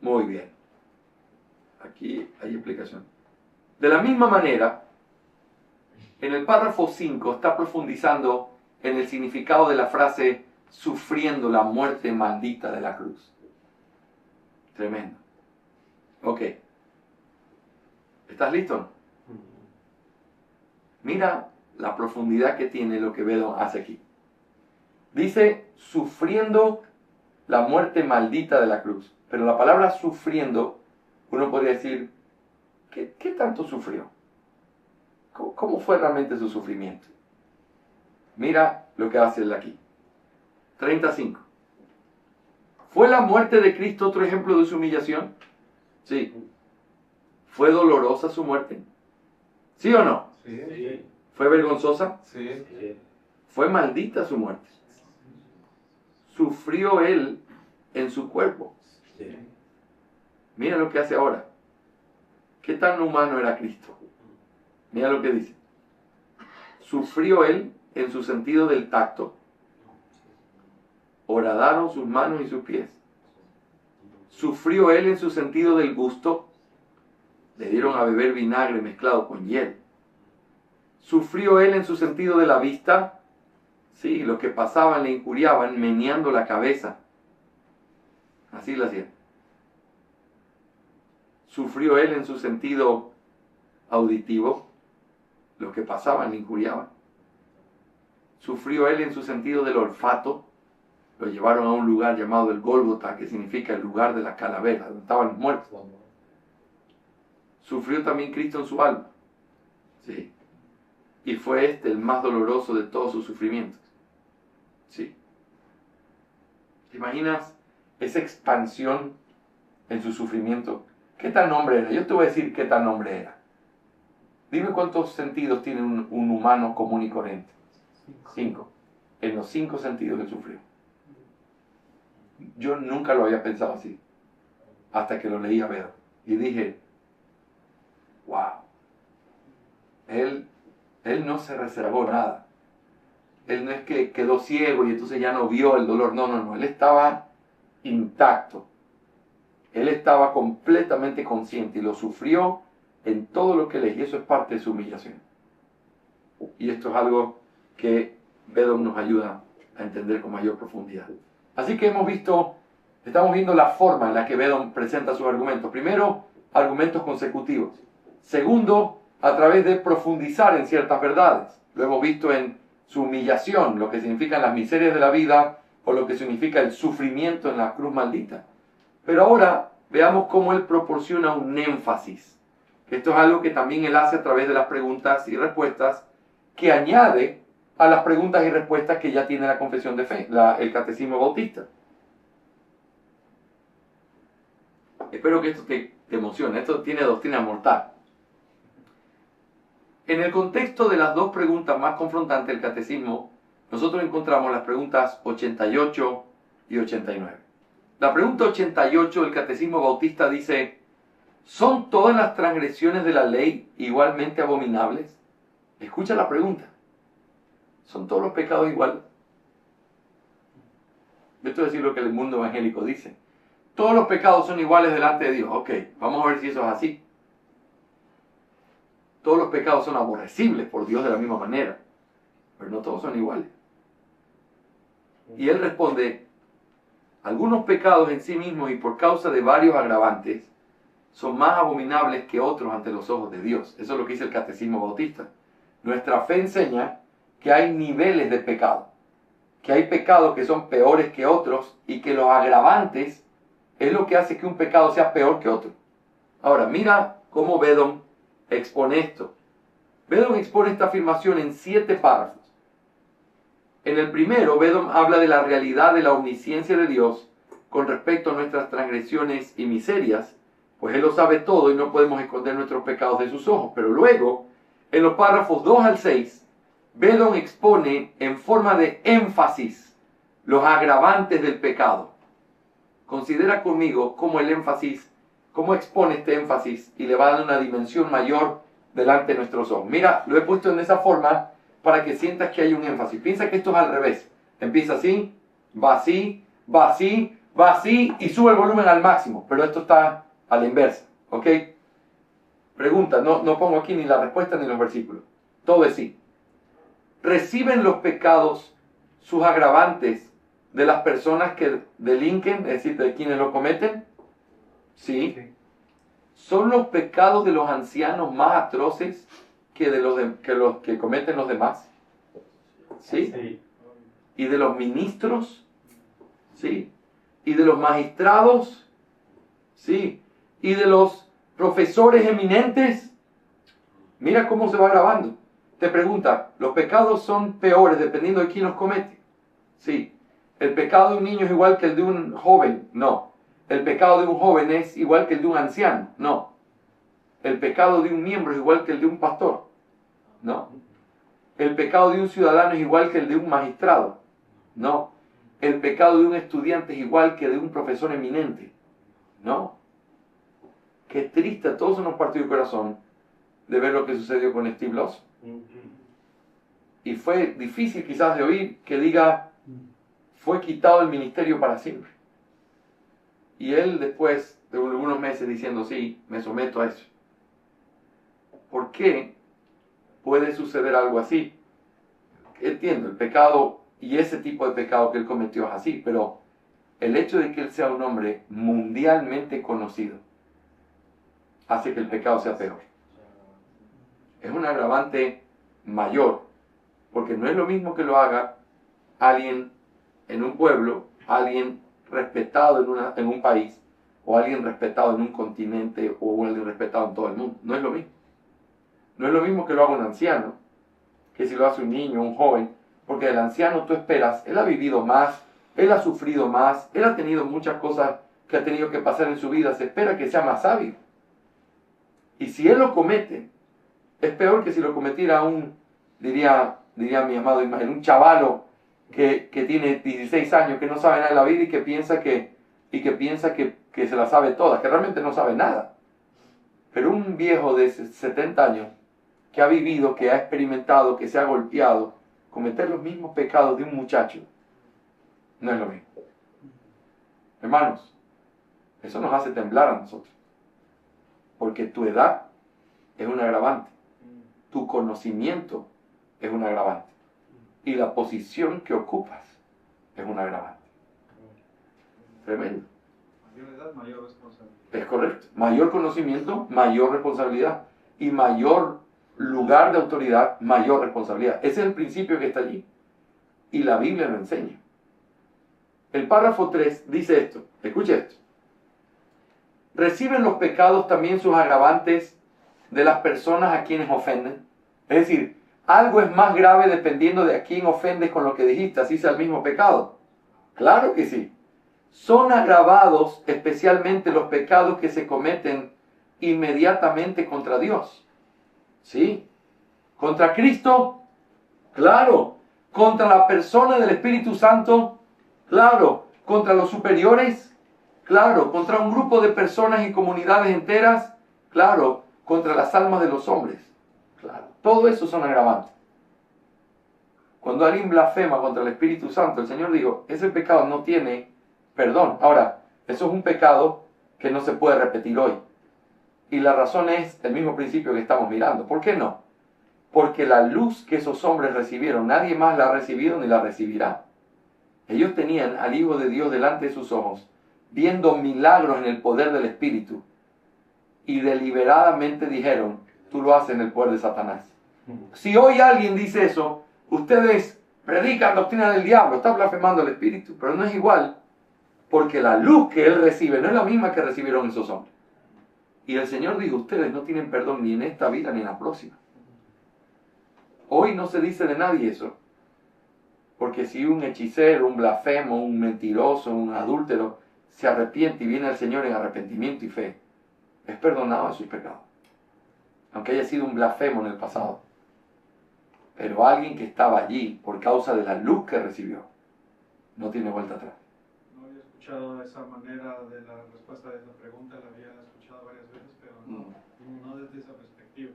Muy bien. Aquí hay explicación. De la misma manera, en el párrafo 5 está profundizando en el significado de la frase sufriendo la muerte maldita de la cruz. Tremendo. Ok. ¿Estás listo? Mira la profundidad que tiene lo que Bedo hace aquí. Dice, sufriendo la muerte maldita de la cruz. Pero la palabra sufriendo, uno podría decir, ¿qué tanto sufrió? ¿Cómo fue realmente su sufrimiento? Mira lo que hace él aquí. 35. ¿Fue la muerte de Cristo otro ejemplo de su humillación? Sí. ¿Fue dolorosa su muerte? ¿Sí o no? Sí. ¿Fue vergonzosa? Sí. ¿Fue maldita su muerte? ¿Sufrió él en su cuerpo? Mira lo que hace ahora. ¿Qué tan humano era Cristo? Mira lo que dice. ¿Sufrió él en su sentido del tacto? ¿Horadaron sus manos y sus pies? ¿Sufrió él en su sentido del gusto? Le dieron a beber vinagre mezclado con hiel. ¿Sufrió él en su sentido de la vista? Sí, los que pasaban le injuriaban meneando la cabeza. Así lo hacían. ¿Sufrió él en su sentido auditivo? Los que pasaban le injuriaban. ¿Sufrió él en su sentido del olfato? Lo llevaron a un lugar llamado el Gólgota, que significa el lugar de la calavera, donde estaban los muertos. ¿Sufrió también Cristo en su alma? Sí. Y fue este el más doloroso de todos sus sufrimientos. Sí. ¿Te imaginas esa expansión en su sufrimiento? ¿Qué tan hombre era? Yo te voy a decir qué tan hombre era. Dime cuántos sentidos tiene un humano común y corriente. 5. En los 5 sentidos él sufrió. Yo nunca lo había pensado así. Hasta que lo leí a Bedo. Y dije, wow. Él no se reservó nada. Él no es que quedó ciego y entonces ya no vio el dolor. No. Él estaba intacto. Él estaba completamente consciente y lo sufrió en todo lo que leí. Y eso es parte de su humillación. Y esto es algo que Bedom nos ayuda a entender con mayor profundidad. Así que estamos viendo la forma en la que Bedom presenta sus argumentos. Primero, argumentos consecutivos. Segundo, a través de profundizar en ciertas verdades. Lo hemos visto en su humillación, lo que significan las miserias de la vida o lo que significa el sufrimiento en la cruz maldita. Pero ahora veamos cómo él proporciona un énfasis. Esto es algo que también él hace a través de las preguntas y respuestas, que añade a las preguntas y respuestas que ya tiene la confesión de fe, el catecismo bautista. Espero que esto te emocione. Esto tiene doctrina mortal. En el contexto de las dos preguntas más confrontantes del catecismo, nosotros encontramos las preguntas 88 y 89. La pregunta 88 del catecismo bautista dice: ¿son todas las transgresiones de la ley igualmente abominables? Escucha la pregunta. ¿Son todos los pecados iguales? Esto es decir lo que el mundo evangélico dice. Todos los pecados son iguales delante de Dios. Ok, vamos a ver si eso es así. Todos los pecados son aborrecibles por Dios de la misma manera, pero no todos son iguales. Y él responde: algunos pecados en sí mismos y por causa de varios agravantes son más abominables que otros ante los ojos de Dios. Eso es lo que dice el catecismo bautista. Nuestra fe enseña que hay niveles de pecado, que hay pecados que son peores que otros y que los agravantes es lo que hace que un pecado sea peor que otro. Ahora, mira cómo Bedom expone esto. Bedom expone esta afirmación en 7 párrafos. En el primero, Bedom habla de la realidad de la omnisciencia de Dios con respecto a nuestras transgresiones y miserias, pues Él lo sabe todo y no podemos esconder nuestros pecados de sus ojos. Pero luego, en los párrafos 2 al 6, Bedom expone en forma de énfasis los agravantes del pecado. Considera conmigo cómo cómo expone este énfasis y le va a dar una dimensión mayor delante de nuestros ojos. Mira, lo he puesto en esa forma para que sientas que hay un énfasis. Piensa que esto es al revés. Empieza así, va así, va así, va así y sube el volumen al máximo. Pero esto está a la inversa, ¿ok? Pregunta, no pongo aquí ni la respuesta ni los versículos. Todo es sí. ¿Reciben los pecados sus agravantes de las personas que delinquen, es decir, de quienes lo cometen? Sí. ¿Son los pecados de los ancianos más atroces que los que cometen los demás? ¿Sí? Sí. ¿Y de los ministros? ¿Sí? ¿Y de los magistrados? ¿Sí? ¿Y de los profesores eminentes? Mira cómo se va grabando. Te pregunta, ¿los pecados son peores dependiendo de quién los comete? Sí. ¿El pecado de un niño es igual que el de un joven? No. ¿El pecado de un joven es igual que el de un anciano? No. ¿El pecado de un miembro es igual que el de un pastor? No. ¿El pecado de un ciudadano es igual que el de un magistrado? No. ¿El pecado de un estudiante es igual que el de un profesor eminente? No. Qué triste, a todos nos partió el corazón de ver lo que sucedió con Steve Lawson. Y fue difícil quizás de oír que diga: fue quitado el ministerio para siempre. Y él después de algunos meses diciendo: sí, me someto a eso. ¿Por qué puede suceder algo así? Entiendo, el pecado y ese tipo de pecado que él cometió es así, pero el hecho de que él sea un hombre mundialmente conocido hace que el pecado sea peor. Es un agravante mayor, porque no es lo mismo que lo haga alguien en un pueblo, alguien respetado en un país, o alguien respetado en un continente, o alguien respetado en todo el mundo. No es lo mismo. No es lo mismo que lo haga un anciano, que si lo hace un niño, un joven, porque el anciano tú esperas, él ha vivido más, él ha sufrido más, él ha tenido muchas cosas que ha tenido que pasar en su vida, se espera que sea más sabio. Y si él lo comete, es peor que si lo cometiera diría mi amado Ismael, un chavalo que tiene 16 años, que no sabe nada de la vida y que piensa que se la sabe toda, que realmente no sabe nada. Pero un viejo de 70 años, que ha vivido, que ha experimentado, que se ha golpeado, cometer los mismos pecados de un muchacho, no es lo mismo. Hermanos, eso nos hace temblar a nosotros. Porque tu edad es un agravante. Tu conocimiento es un agravante. y la posición que ocupas es un agravante. Tremendo. Mayor edad, mayor responsabilidad. Es correcto. Mayor conocimiento, mayor responsabilidad. Y mayor lugar de autoridad, mayor responsabilidad. Ese es el principio que está allí. Y la Biblia lo enseña. El párrafo 3 dice esto. Escuche esto. ¿Reciben los pecados también sus agravantes de las personas a quienes ofenden? Es decir, algo es más grave dependiendo de a quién ofendes con lo que dijiste, así sea el mismo pecado. Claro que sí. Son agravados especialmente los pecados que se cometen inmediatamente contra Dios. ¿Sí? ¿Contra Cristo? Claro. ¿Contra la persona del Espíritu Santo? Claro. ¿Contra los superiores? Claro. ¿Contra un grupo de personas y comunidades enteras? Claro. ¿Contra las almas de los hombres? Claro. Todo eso son agravantes. Cuando alguien blasfema contra el Espíritu Santo, el Señor dijo, ese pecado no tiene perdón. Ahora, eso es un pecado que no se puede repetir hoy. Y la razón es el mismo principio que estamos mirando. ¿Por qué no? Porque la luz que esos hombres recibieron, nadie más la ha recibido ni la recibirá. Ellos tenían al Hijo de Dios delante de sus ojos, viendo milagros en el poder del Espíritu, y deliberadamente dijeron, tú lo haces en el poder de Satanás. Si hoy alguien dice eso, ustedes predican doctrina del diablo, está blasfemando el Espíritu, pero no es igual, porque la luz que él recibe no es la misma que recibieron esos hombres. Y el Señor dijo, ustedes no tienen perdón ni en esta vida ni en la próxima. Hoy no se dice de nadie eso, porque si un hechicero, un blasfemo, un mentiroso, un adúltero se arrepiente y viene al Señor en arrepentimiento y fe, es perdonado de sus pecados, aunque haya sido un blasfemo en el pasado. Pero alguien que estaba allí por causa de la luz que recibió, no tiene vuelta atrás. No había escuchado esa manera de la respuesta de esa pregunta, la había escuchado varias veces, pero no desde esa perspectiva.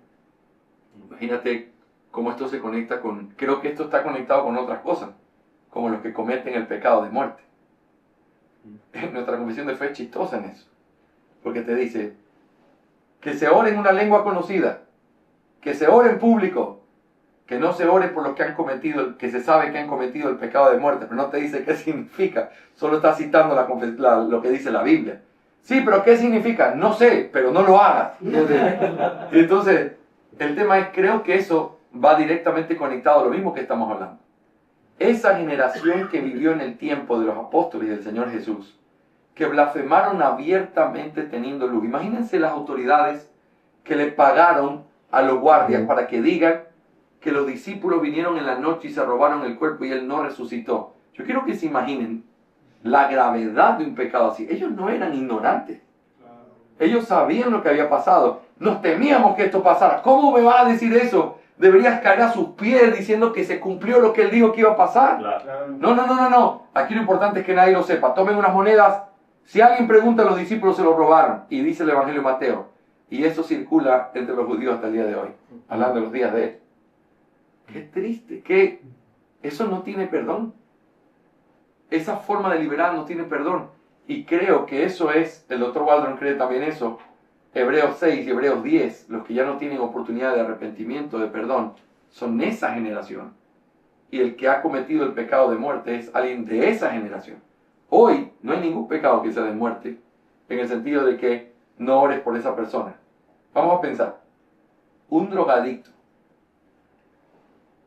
Imagínate cómo esto se conecta con... Creo que esto está conectado con otras cosas, como los que cometen el pecado de muerte. Nuestra confesión de fe es chistosa en eso, porque te dice que se ore en una lengua conocida, que se ore en público, que no se ore por los que han cometido, que se sabe que han cometido el pecado de muerte, pero no te dice qué significa, solo está citando lo que dice la Biblia. Sí, pero ¿qué significa? No sé, pero no lo hagas. Entonces, el tema es, creo que eso va directamente conectado a lo mismo que estamos hablando. Esa generación que vivió en el tiempo de los apóstoles del Señor Jesús, que blasfemaron abiertamente teniendo luz. Imagínense las autoridades que le pagaron a los guardias para que digan que los discípulos vinieron en la noche y se robaron el cuerpo y él no resucitó. Yo quiero que se imaginen la gravedad de un pecado así. Ellos no eran ignorantes. Ellos sabían lo que había pasado. Nos temíamos que esto pasara. ¿Cómo me va a decir eso? Deberías caer a sus pies diciendo que se cumplió lo que él dijo que iba a pasar. Claro. No. Aquí lo importante es que nadie lo sepa. Tomen unas monedas. Si alguien pregunta, los discípulos se lo robaron. Y dice el Evangelio de Mateo. Y eso circula entre los judíos hasta el día de hoy. Hablando de los días de él. Qué triste. Que eso no tiene perdón. Esa forma deliberada no tiene perdón. Y creo que eso es, el doctor Waldron cree también eso, Hebreos 6 y Hebreos 10, los que ya no tienen oportunidad de arrepentimiento, de perdón, son esa generación. Y el que ha cometido el pecado de muerte es alguien de esa generación. Hoy no hay ningún pecado que sea de muerte, en el sentido de que no ores por esa persona. Vamos a pensar, un drogadicto.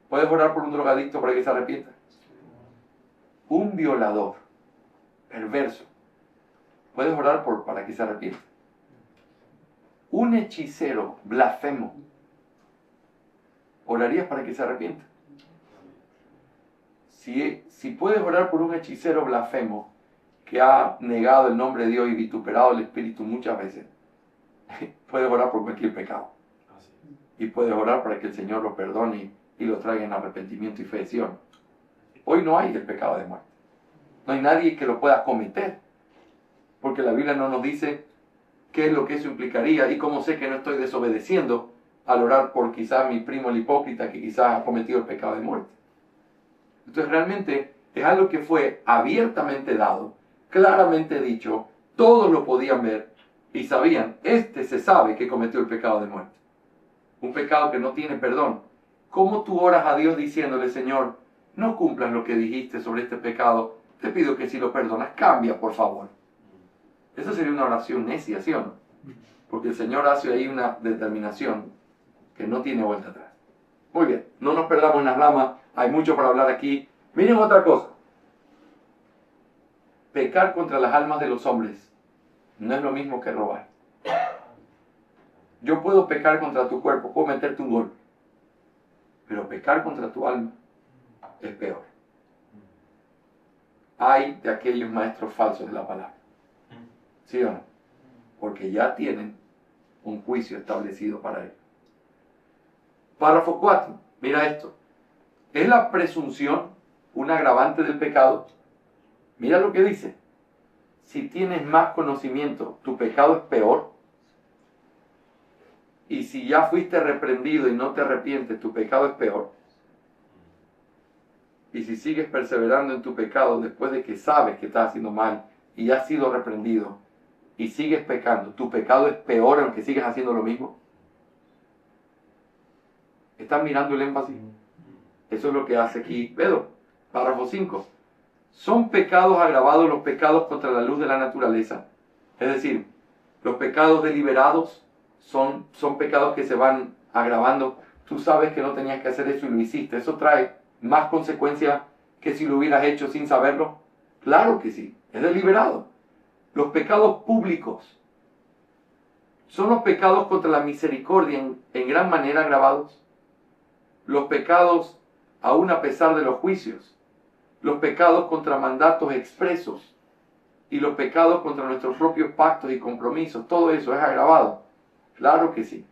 ¿Puedes orar por un drogadicto para que se arrepienta? Un violador, perverso. ¿Puedes orar para que se arrepienta? Un hechicero, blasfemo. ¿Orarías para que se arrepienta? Si puedes orar por un hechicero blasfemo que ha negado el nombre de Dios y vituperado el Espíritu muchas veces, puedes orar por cualquier pecado. Y puedes orar para que el Señor lo perdone y lo traiga en arrepentimiento y fe de Sion. Hoy no hay el pecado de muerte. No hay nadie que lo pueda cometer. Porque la Biblia no nos dice qué es lo que eso implicaría y cómo sé que no estoy desobedeciendo al orar por quizás mi primo el hipócrita que quizás ha cometido el pecado de muerte. Entonces realmente es algo que fue abiertamente dado, claramente dicho, todos lo podían ver y sabían, se sabe que cometió el pecado de muerte. Un pecado que no tiene perdón. ¿Cómo tú oras a Dios diciéndole, Señor, no cumplas lo que dijiste sobre este pecado, te pido que si lo perdonas, cambia, por favor. Esa sería una oración necia, ¿sí o no? Porque el Señor hace ahí una determinación que no tiene vuelta atrás. Muy bien, no nos perdamos en las ramas, hay mucho para hablar aquí. Miren otra cosa. Pecar contra las almas de los hombres no es lo mismo que robar. Yo puedo pecar contra tu cuerpo, puedo meterte un golpe, pero pecar contra tu alma es peor. Hay de aquellos maestros falsos de la palabra. ¿Sí o no? Porque ya tienen un juicio establecido para ellos. Párrafo 4. Mira esto. ¿Es la presunción un agravante del pecado? Mira lo que dice. Si tienes más conocimiento, tu pecado es peor. Y si ya fuiste reprendido y no te arrepientes, tu pecado es peor. Y si sigues perseverando en tu pecado después de que sabes que estás haciendo mal y has sido reprendido y sigues pecando, tu pecado es peor aunque sigas haciendo lo mismo. ¿Están mirando el énfasis? Eso es lo que hace aquí Pedro. Párrafo 5. ¿Son pecados agravados los pecados contra la luz de la naturaleza? Es decir, los pecados deliberados son pecados que se van agravando. Tú sabes que no tenías que hacer eso y lo hiciste. ¿Eso trae más consecuencias que si lo hubieras hecho sin saberlo? Claro que sí, es deliberado. Los pecados públicos son los pecados contra la misericordia en gran manera agravados. Los pecados aún a pesar de los juicios. Los pecados contra mandatos expresos y los pecados contra nuestros propios pactos y compromisos. Todo eso es agravado. Claro que sí.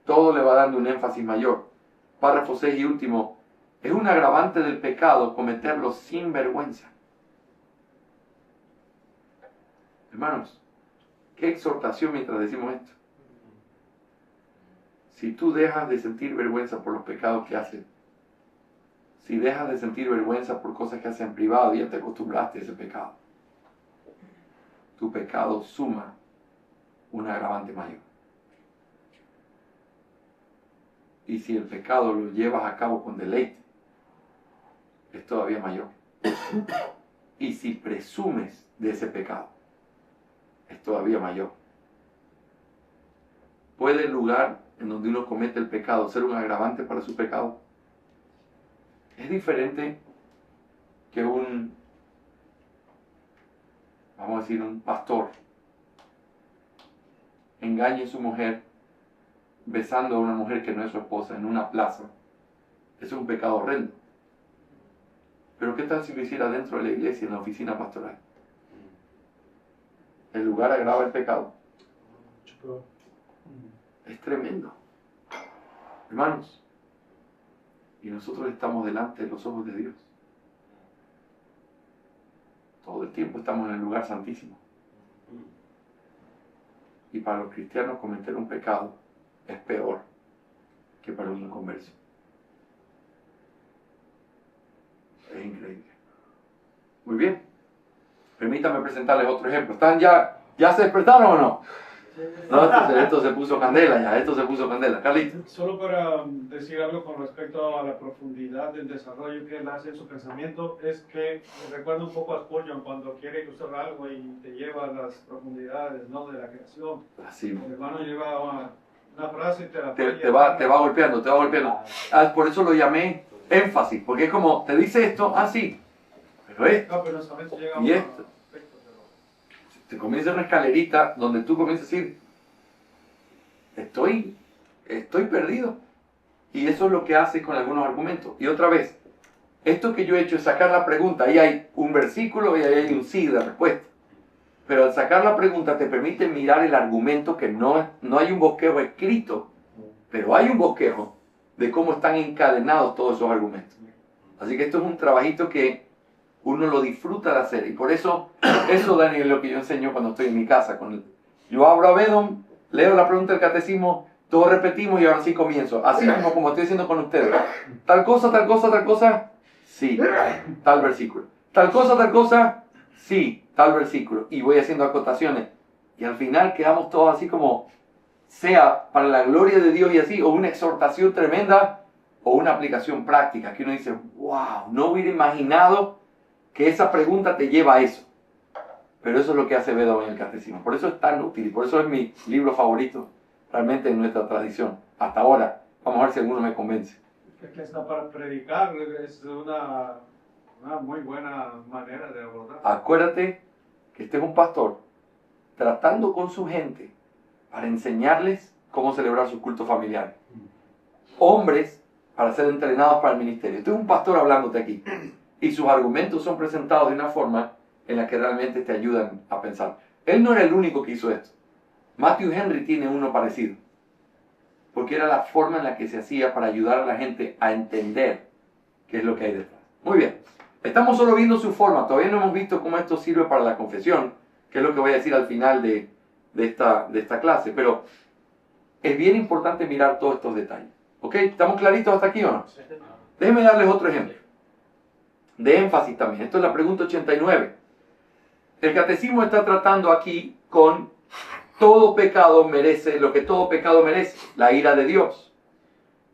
Todo le va dando un énfasis mayor. Párrafo 6 y último. Es un agravante del pecado cometerlo sin vergüenza. Hermanos, qué exhortación mientras decimos esto. Si tú dejas de sentir vergüenza por los pecados que haces, si dejas de sentir vergüenza por cosas que haces en privado, ya te acostumbraste a ese pecado. Tu pecado suma un agravante mayor. Y si el pecado lo llevas a cabo con deleite, es todavía mayor. Y si presumes de ese pecado, es todavía mayor. ¿Puede el lugar en donde uno comete el pecado ser un agravante para su pecado? Es diferente que un pastor engañe a su mujer besando a una mujer que no es su esposa en una plaza. Eso es un pecado horrendo. Pero ¿qué tal si lo hiciera dentro de la iglesia, en la oficina pastoral? ¿El lugar agrava el pecado? Es tremendo. Hermanos, y nosotros estamos delante de los ojos de Dios. Todo el tiempo estamos en el lugar santísimo. Y para los cristianos cometer un pecado es peor que para un inconverso. Es increíble. Muy bien. Permítanme presentarles otro ejemplo. ¿Están ya se despertaron o no? No, esto se puso candela ya, esto se puso candela. Carlito. Solo para decir algo con respecto a la profundidad del desarrollo que él hace en su pensamiento, es que me recuerda un poco a Spurgeon cuando quiere ilustrar algo y te lleva a las profundidades, ¿no?, de la creación. Así. El hermano lleva una frase y te va golpeando. Por eso lo llamé énfasis, porque es como, te dice esto, sí, pero esto, pero solamente llega y esto. Te comienza una escalerita donde tú comienzas a decir, estoy perdido. Y eso es lo que hace con algunos argumentos. Y otra vez, esto que yo he hecho es sacar la pregunta. Ahí hay un versículo y ahí hay un sí de respuesta. Pero al sacar la pregunta te permite mirar el argumento, que no hay un bosquejo escrito, pero hay un bosquejo de cómo están encadenados todos esos argumentos. Así que esto es un trabajito que uno lo disfruta de hacer. Y por eso, Daniel, es lo que yo enseño cuando estoy en mi casa. Yo abro a Vedom, leo la pregunta del catecismo, todos repetimos y ahora sí comienzo. Así mismo como estoy haciendo con ustedes. Tal cosa, sí, tal versículo. Tal cosa, sí, tal versículo. Y voy haciendo acotaciones. Y al final quedamos todos así como, sea para la gloria de Dios y así, o una exhortación tremenda, o una aplicación práctica que uno dice, wow, no hubiera imaginado que esa pregunta te lleva a eso. Pero eso es lo que hace Bedomo en el catecismo. Por eso es tan útil y por eso es mi libro favorito realmente en nuestra tradición. Hasta ahora. Vamos a ver si alguno me convence. Es que está para predicar, es una muy buena manera de abordar. Acuérdate que este es un pastor tratando con su gente para enseñarles cómo celebrar sus cultos familiares. Hombres para ser entrenados para el ministerio. Este es un pastor hablándote aquí. Y sus argumentos son presentados de una forma en la que realmente te ayudan a pensar. Él no era el único que hizo esto. Matthew Henry tiene uno parecido. Porque era la forma en la que se hacía para ayudar a la gente a entender qué es lo que hay detrás. Muy bien. Estamos solo viendo su forma. Todavía no hemos visto cómo esto sirve para la confesión, que es lo que voy a decir al final de esta clase. Pero es bien importante mirar todos estos detalles. ¿Ok? ¿Estamos claritos hasta aquí o no? Déjenme darles otro ejemplo. De énfasis también. Esto es la pregunta 89. El catecismo está tratando aquí con todo pecado merece, lo que todo pecado merece, la ira de Dios.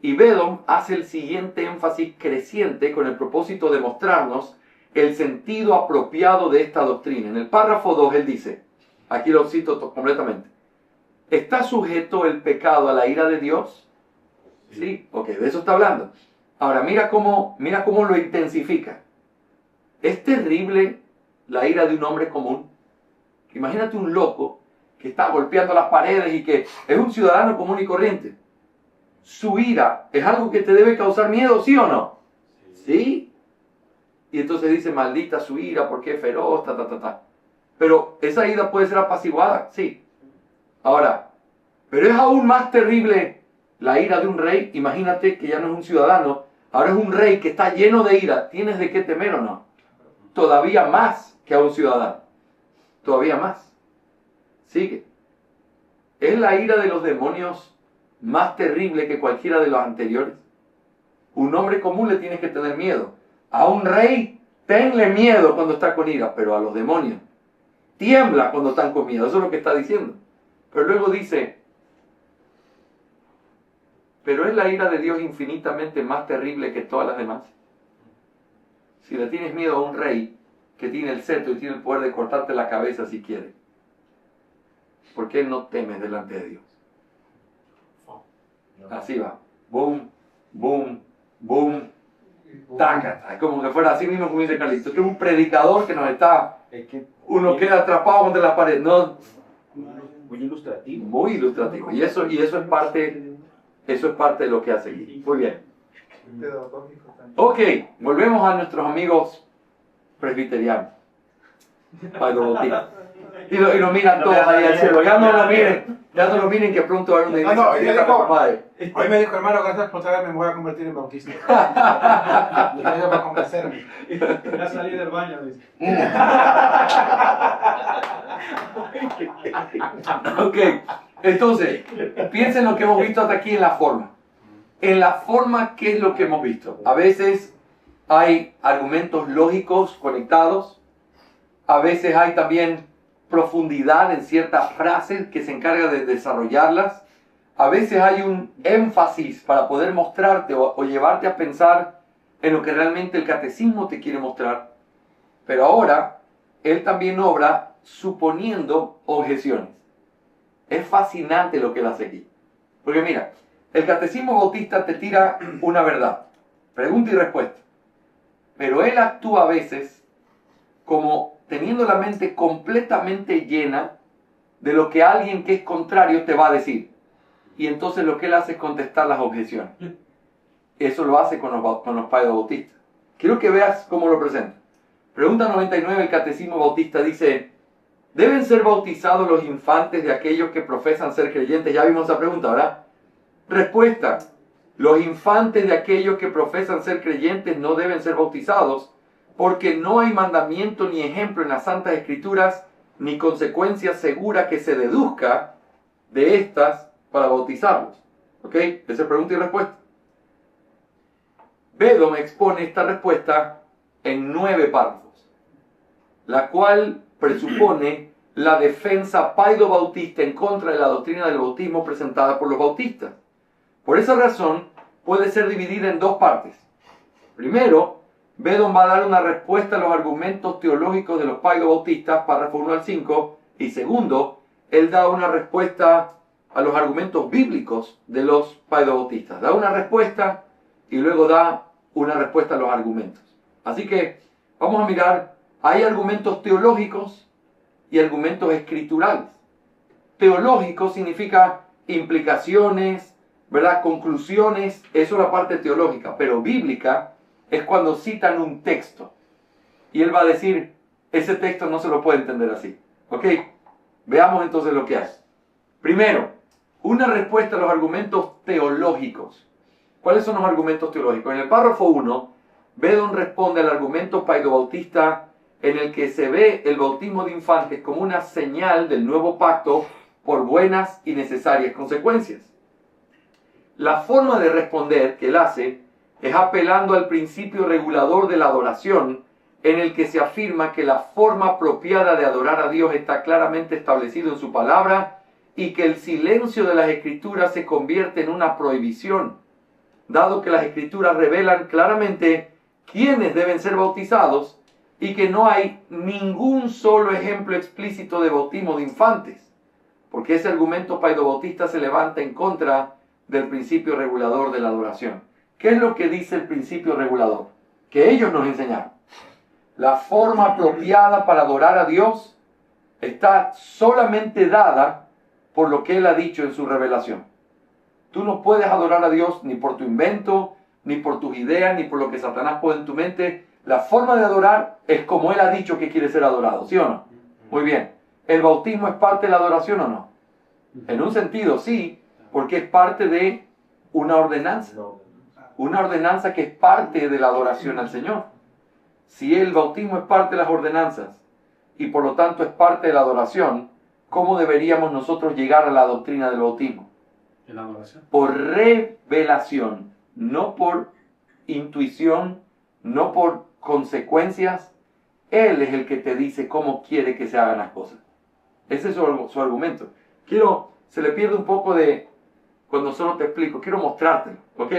Y Bedom hace el siguiente énfasis creciente con el propósito de mostrarnos el sentido apropiado de esta doctrina. En el párrafo 2 él dice, aquí lo cito completamente, ¿está sujeto el pecado a la ira de Dios? Sí, ok, de eso está hablando. Ahora mira cómo lo intensifica. Es terrible la ira de un hombre común. Imagínate un loco que está golpeando las paredes y que es un ciudadano común y corriente. Su ira es algo que te debe causar miedo, ¿sí o no? ¿Sí? Y entonces dice, maldita su ira, porque es feroz, Pero esa ira puede ser apaciguada, sí. Ahora, pero es aún más terrible la ira de un rey. Imagínate que ya no es un ciudadano, ahora es un rey que está lleno de ira. ¿Tienes de qué temer o no? Todavía más que a un ciudadano. Todavía más. Sigue. ¿Es la ira de los demonios más terrible que cualquiera de los anteriores? Un hombre común le tienes que tener miedo. A un rey, tenle miedo cuando está con ira, pero a los demonios, tiembla cuando están con miedo. Eso es lo que está diciendo. Pero luego dice, pero es la ira de Dios infinitamente más terrible que todas las demás. Si le tienes miedo a un rey que tiene el cetro y tiene el poder de cortarte la cabeza si quiere, ¿por qué no temes delante de Dios? Así va. Boom, boom, boom. Tácata. Es como que fuera así mismo como dice Carlito. Este es un predicador que nos está... Uno queda atrapado contra la pared. No, Muy ilustrativo. muy ilustrativo. Y eso es parte de lo que hace aquí. Muy bien. Ok, volvemos a nuestros amigos presbiterianos. Pablo Bautista. Y lo miran todos ahí al cielo. Ya no lo miren que pronto va a haber una iglesia. Hoy me dijo, hermano, gracias por traerme, me voy a convertir en bautista. Y gracias por convencerme. Ya salí del baño, dice. Ok, entonces, piensen lo que hemos visto hasta aquí en la forma. En la forma, ¿qué es lo que hemos visto? A veces hay argumentos lógicos conectados. A veces hay también profundidad en ciertas frases que se encarga de desarrollarlas. A veces hay un énfasis para poder mostrarte o llevarte a pensar en lo que realmente el catecismo te quiere mostrar. Pero ahora, él también obra suponiendo objeciones. Es fascinante lo que él hace aquí. Porque mira, el catecismo bautista te tira una verdad, pregunta y respuesta. Pero él actúa a veces como teniendo la mente completamente llena de lo que alguien que es contrario te va a decir. Y entonces lo que él hace es contestar las objeciones. Eso lo hace con los padres bautistas. Quiero que veas cómo lo presenta. Pregunta 99, el catecismo bautista dice, ¿deben ser bautizados los infantes de aquellos que profesan ser creyentes? Ya vimos esa pregunta, ¿verdad? Respuesta, los infantes de aquellos que profesan ser creyentes no deben ser bautizados porque no hay mandamiento ni ejemplo en las Santas Escrituras ni consecuencia segura que se deduzca de estas para bautizarlos. ¿Ok? Esa es pregunta y respuesta. Bedom expone esta respuesta en 9 párrafos, la cual presupone la defensa paido-bautista en contra de la doctrina del bautismo presentada por los bautistas. Por esa razón, puede ser dividida en dos partes. Primero, Bedon va a dar una respuesta a los argumentos teológicos de los paidobautistas, párrafo 1 al 5, y segundo, él da una respuesta a los argumentos bíblicos de los paidobautistas. Da una respuesta y luego da una respuesta a los argumentos. Así que vamos a mirar, hay argumentos teológicos y argumentos escriturales. Teológico significa implicaciones, ¿verdad? Conclusiones, eso es la parte teológica, pero bíblica es cuando citan un texto. Y él va a decir, ese texto no se lo puede entender así. ¿Ok? Veamos entonces lo que hace. Primero, una respuesta a los argumentos teológicos. ¿Cuáles son los argumentos teológicos? En el párrafo 1, Bedon responde al argumento paidobautista en el que se ve el bautismo de infantes como una señal del nuevo pacto por buenas y necesarias consecuencias. La forma de responder que él hace es apelando al principio regulador de la adoración, en el que se afirma que la forma apropiada de adorar a Dios está claramente establecido en su palabra y que el silencio de las Escrituras se convierte en una prohibición, dado que las Escrituras revelan claramente quiénes deben ser bautizados y que no hay ningún solo ejemplo explícito de bautismo de infantes, porque ese argumento paidobautista se levanta en contra del principio regulador de la adoración. ¿Qué es lo que dice el principio regulador? Que ellos nos enseñaron. La forma apropiada para adorar a Dios está solamente dada por lo que Él ha dicho en su revelación. Tú no puedes adorar a Dios ni por tu invento, ni por tus ideas, ni por lo que Satanás pone en tu mente. La forma de adorar es como Él ha dicho que quiere ser adorado, ¿sí o no? Muy bien. ¿El bautismo es parte de la adoración o no? En un sentido sí, porque es parte de una ordenanza. Una ordenanza que es parte de la adoración al Señor. Si el bautismo es parte de las ordenanzas y por lo tanto es parte de la adoración, ¿cómo deberíamos nosotros llegar a la doctrina del bautismo? En la adoración. Por revelación, no por intuición, no por consecuencias. Él es el que te dice cómo quiere que se hagan las cosas. Ese es su argumento. Se le pierde un poco de cuando solo te explico. Quiero mostrártelo, ¿ok?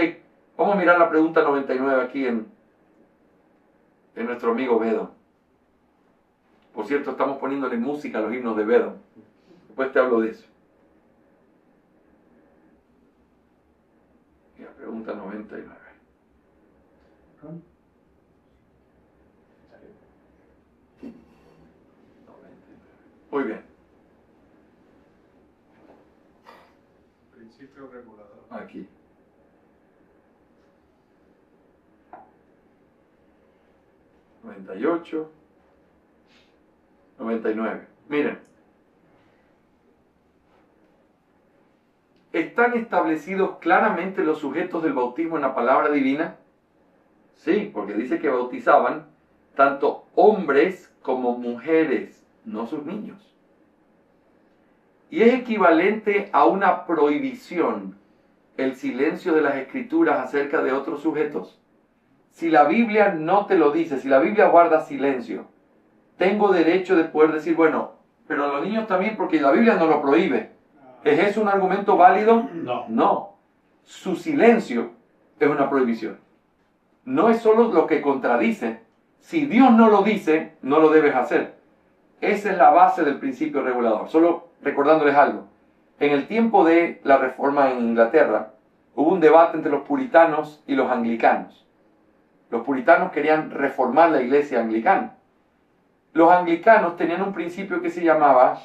Vamos a mirar la pregunta 99 aquí en nuestro amigo Bedon. Por cierto, estamos poniéndole música a los himnos de Bedon. Después te hablo de eso. Mira, pregunta 99. Muy bien. Principio regulador. Aquí. $98, $99. Miren. ¿Están establecidos claramente los sujetos del bautismo en la palabra divina? Sí, porque dice que bautizaban tanto hombres como mujeres, no sus niños. Y es equivalente a una prohibición el silencio de las Escrituras acerca de otros sujetos. Si la Biblia no te lo dice, si la Biblia guarda silencio, tengo derecho de poder decir, bueno, pero a los niños también, porque la Biblia no lo prohíbe. ¿Es eso un argumento válido? No. No. Su silencio es una prohibición. No es solo lo que contradice. Si Dios no lo dice, no lo debes hacer. Esa es la base del principio regulador. Solo recordándoles algo. En el tiempo de la Reforma en Inglaterra, hubo un debate entre los puritanos y los anglicanos. Los puritanos querían reformar la iglesia anglicana. Los anglicanos tenían un principio que se llamaba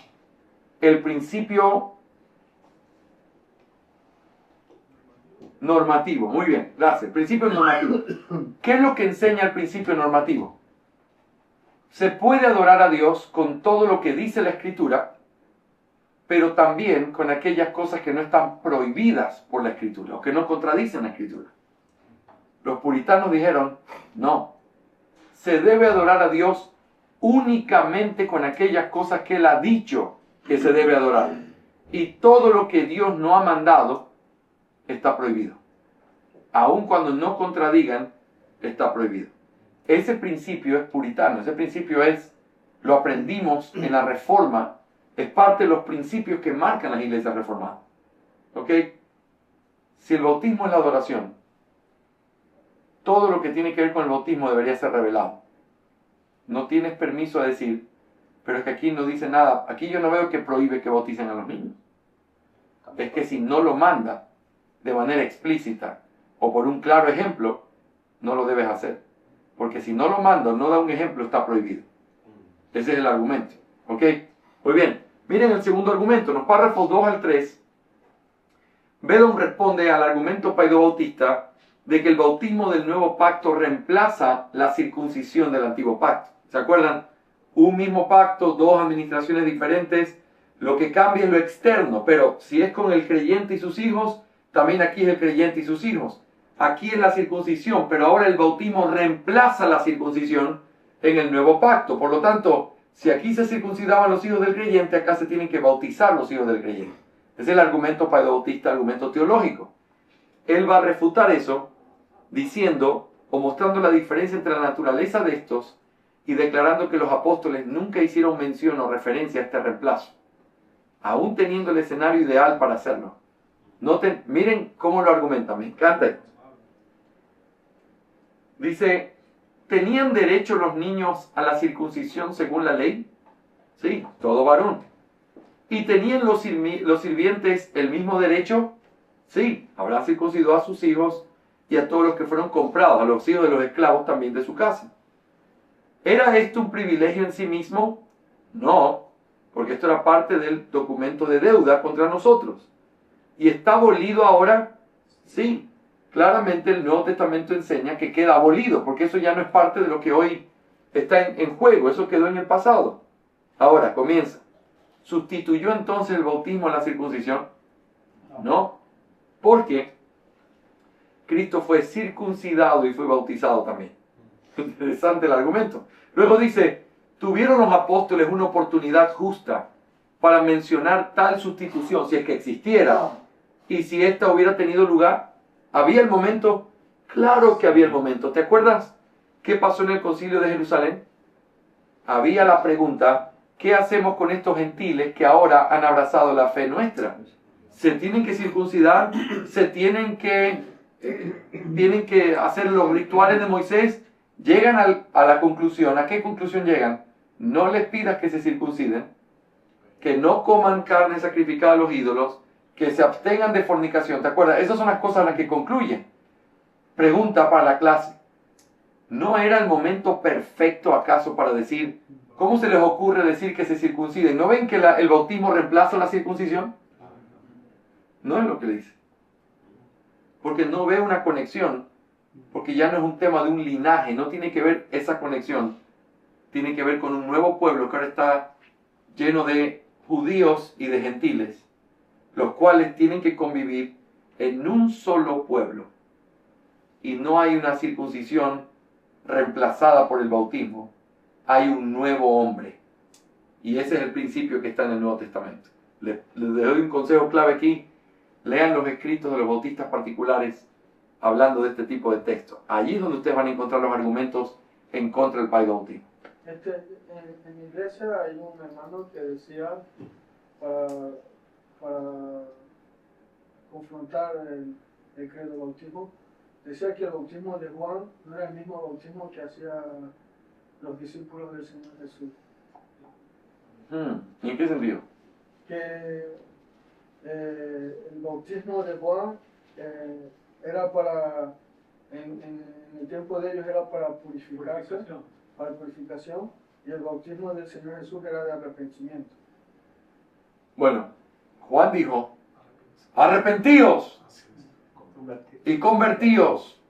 el principio normativo. Muy bien, gracias. Principio normativo. ¿Qué es lo que enseña el principio normativo? Se puede adorar a Dios con todo lo que dice la Escritura, pero también con aquellas cosas que no están prohibidas por la Escritura o que no contradicen la Escritura. Los puritanos dijeron, no, se debe adorar a Dios únicamente con aquellas cosas que Él ha dicho que se debe adorar. Y todo lo que Dios no ha mandado está prohibido. Aun cuando no contradigan, está prohibido. Ese principio es puritano, ese principio lo aprendimos en la Reforma, es parte de los principios que marcan las iglesias reformadas. ¿Ok? Si el bautismo es la adoración, todo lo que tiene que ver con el bautismo debería ser revelado. No tienes permiso a decir, pero es que aquí no dice nada. Aquí yo no veo que prohíbe que bauticen a los niños. Es que si no lo manda de manera explícita o por un claro ejemplo, no lo debes hacer. Porque si no lo manda o no da un ejemplo, está prohibido. Ese es el argumento. ¿Ok? Muy bien. Miren el segundo argumento. En los párrafos 2 al 3, Bedon responde al argumento paido-bautista de que el bautismo del nuevo pacto reemplaza la circuncisión del antiguo pacto. ¿Se acuerdan? Un mismo pacto, dos administraciones diferentes. Lo que cambia es lo externo, pero si es con el creyente y sus hijos, también aquí es el creyente y sus hijos. Aquí es la circuncisión, pero ahora el bautismo reemplaza la circuncisión en el nuevo pacto. Por lo tanto, si aquí se circuncidaban los hijos del creyente, acá se tienen que bautizar los hijos del creyente. Ese es el argumento paido-bautista, argumento teológico. Él va a refutar eso diciendo o mostrando la diferencia entre la naturaleza de estos y declarando que los apóstoles nunca hicieron mención o referencia a este reemplazo, aún teniendo el escenario ideal para hacerlo. Noten, miren cómo lo argumenta, me encanta esto. Dice, ¿tenían derecho los niños a la circuncisión según la ley? Sí, todo varón. ¿Y tenían los sirvientes el mismo derecho? Sí, habrá circuncidado a sus hijos y a todos los que fueron comprados, a los hijos de los esclavos también de su casa. ¿Era esto un privilegio en sí mismo? No, porque esto era parte del documento de deuda contra nosotros. ¿Y está abolido ahora? Sí, claramente el Nuevo Testamento enseña que queda abolido, porque eso ya no es parte de lo que hoy está en juego, eso quedó en el pasado. Ahora, comienza. ¿Sustituyó entonces el bautismo a la circuncisión? No, porque Cristo fue circuncidado y fue bautizado también. Interesante el argumento. Luego dice, ¿tuvieron los apóstoles una oportunidad justa para mencionar tal sustitución, si es que existiera, y si ésta hubiera tenido lugar? ¿Había el momento? Claro que había el momento. ¿Te acuerdas qué pasó en el concilio de Jerusalén? Había la pregunta, ¿qué hacemos con estos gentiles que ahora han abrazado la fe nuestra? ¿Se tienen que circuncidar? ¿Se tienen que hacer los rituales de Moisés? Llegan a la conclusión. ¿A qué conclusión llegan? No les pidas que se circunciden, que no coman carne sacrificada a los ídolos, que se abstengan de fornicación. ¿Te acuerdas? Esas son las cosas en las que concluyen. Pregunta para la clase. ¿No era el momento perfecto acaso para decir, cómo se les ocurre decir que se circunciden? ¿No ven que el bautismo reemplaza la circuncisión? No es lo que le dice. Porque no ve una conexión, porque ya no es un tema de un linaje, no tiene que ver esa conexión. Tiene que ver con un nuevo pueblo que ahora está lleno de judíos y de gentiles, los cuales tienen que convivir en un solo pueblo. Y no hay una circuncisión reemplazada por el bautismo. Hay un nuevo hombre. Y ese es el principio que está en el Nuevo Testamento. Les doy un consejo clave aquí. Lean los escritos de los bautistas particulares hablando de este tipo de textos. Allí es donde ustedes van a encontrar los argumentos en contra del paidobautismo. En mi iglesia hay un hermano que decía, para confrontar el credo del bautismo, decía que el bautismo de Juan no era el mismo bautismo que hacían los discípulos del Señor Jesús. ¿Y en qué sentido? Que el bautismo de Juan era para, en el tiempo de ellos era para purificarse, para purificación, y el bautismo del Señor Jesús era de arrepentimiento. Bueno, Juan dijo, arrepentíos y convertíos.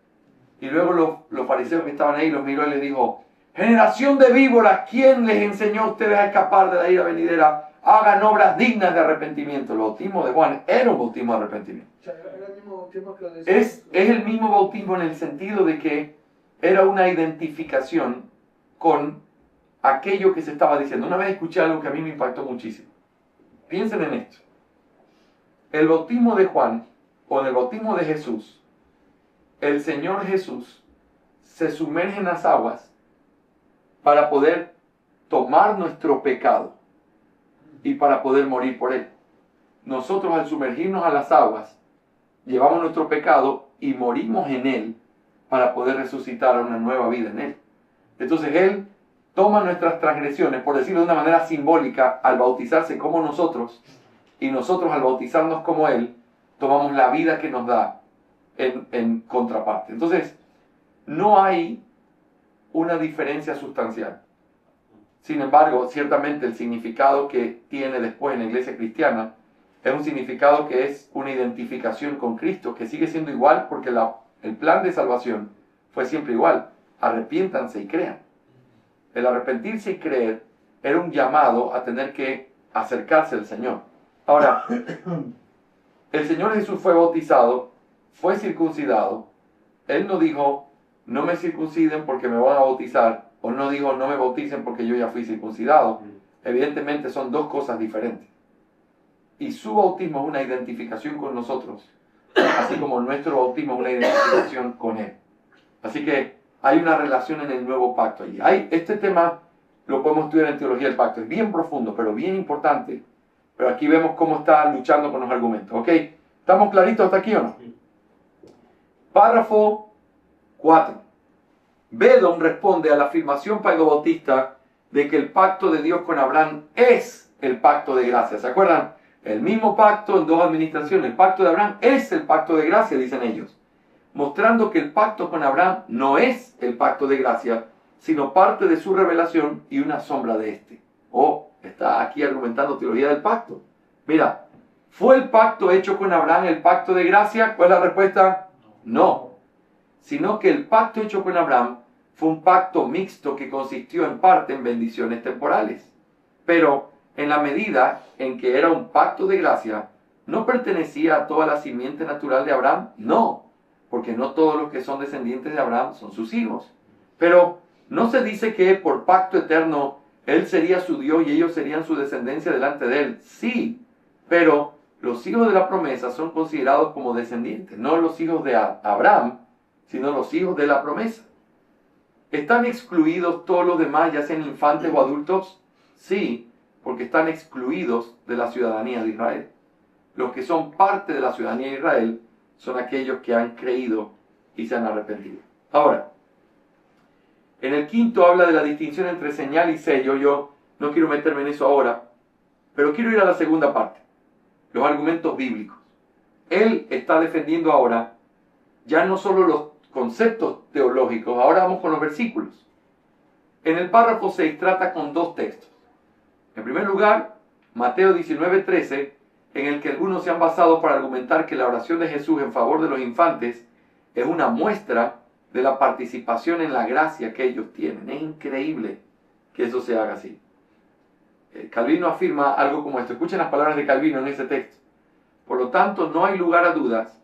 Y luego los fariseos que estaban ahí los miró y les dijo, generación de víboras, ¿quién les enseñó a ustedes a escapar de la ira venidera? Hagan obras dignas de arrepentimiento. El bautismo de Juan era un bautismo de arrepentimiento. O sea, era el mismo bautismo que lo decía. Es el mismo bautismo en el sentido de que era una identificación con aquello que se estaba diciendo. Una vez escuché algo que a mí me impactó muchísimo. Piensen en esto. El bautismo de Juan, o en el bautismo de Jesús, el Señor Jesús se sumerge en las aguas para poder tomar nuestro pecado y para poder morir por él. Nosotros al sumergirnos a las aguas, llevamos nuestro pecado y morimos en él para poder resucitar a una nueva vida en Él. Entonces Él toma nuestras transgresiones, por decirlo de una manera simbólica, al bautizarse como nosotros, y nosotros al bautizarnos como Él, tomamos la vida que nos da en contraparte. Entonces, no hay una diferencia sustancial. Sin embargo, ciertamente el significado que tiene después en la iglesia cristiana es un significado que es una identificación con Cristo, que sigue siendo igual porque el plan de salvación fue siempre igual. Arrepiéntanse y crean. El arrepentirse y creer era un llamado a tener que acercarse al Señor. Ahora, el Señor Jesús fue bautizado, fue circuncidado. Él no dijo, no me circunciden porque me van a bautizar, o no dijo, no me bauticen porque yo ya fui circuncidado. Evidentemente son dos cosas diferentes. Y su bautismo es una identificación con nosotros, así como nuestro bautismo es una identificación con Él. Así que hay una relación en el nuevo pacto allí. Este tema lo podemos estudiar en teología del pacto. Es bien profundo, pero bien importante. Pero aquí vemos cómo está luchando con los argumentos. ¿Ok? ¿Estamos claritos hasta aquí o no? Párrafo 4. Bedon responde a la afirmación paidobautista de que el pacto de Dios con Abraham es el pacto de gracia. ¿Se acuerdan? El mismo pacto en dos administraciones. El pacto de Abraham es el pacto de gracia, dicen ellos. Mostrando que el pacto con Abraham no es el pacto de gracia, sino parte de su revelación y una sombra de este. Está aquí argumentando teología del pacto. Mira, ¿fue el pacto hecho con Abraham el pacto de gracia? ¿Cuál es la respuesta? No. Sino que el pacto hecho con Abraham fue un pacto mixto que consistió en parte en bendiciones temporales. Pero en la medida en que era un pacto de gracia, ¿no pertenecía a toda la simiente natural de Abraham? No, porque no todos los que son descendientes de Abraham son sus hijos. Pero no se dice que por pacto eterno Él sería su Dios y ellos serían su descendencia delante de Él. Sí, pero los hijos de la promesa son considerados como descendientes, no los hijos de Abraham, sino los hijos de la promesa. ¿Están excluidos todos los demás, ya sean infantes o adultos? Sí, porque están excluidos de la ciudadanía de Israel. Los que son parte de la ciudadanía de Israel son aquellos que han creído y se han arrepentido. Ahora, en el quinto habla de la distinción entre señal y sello. Yo no quiero meterme en eso ahora, pero quiero ir a la segunda parte, los argumentos bíblicos. Él está defendiendo ahora ya no solo los conceptos teológicos, ahora vamos con los versículos. En el párrafo 6 trata con dos textos. En primer lugar, Mateo 19:13, en el que algunos se han basado para argumentar que la oración de Jesús en favor de los infantes es una muestra de la participación en la gracia que ellos tienen. Es increíble que eso se haga así. Calvino afirma algo como esto. Escuchen las palabras de Calvino en ese texto. Por lo tanto, no hay lugar a dudas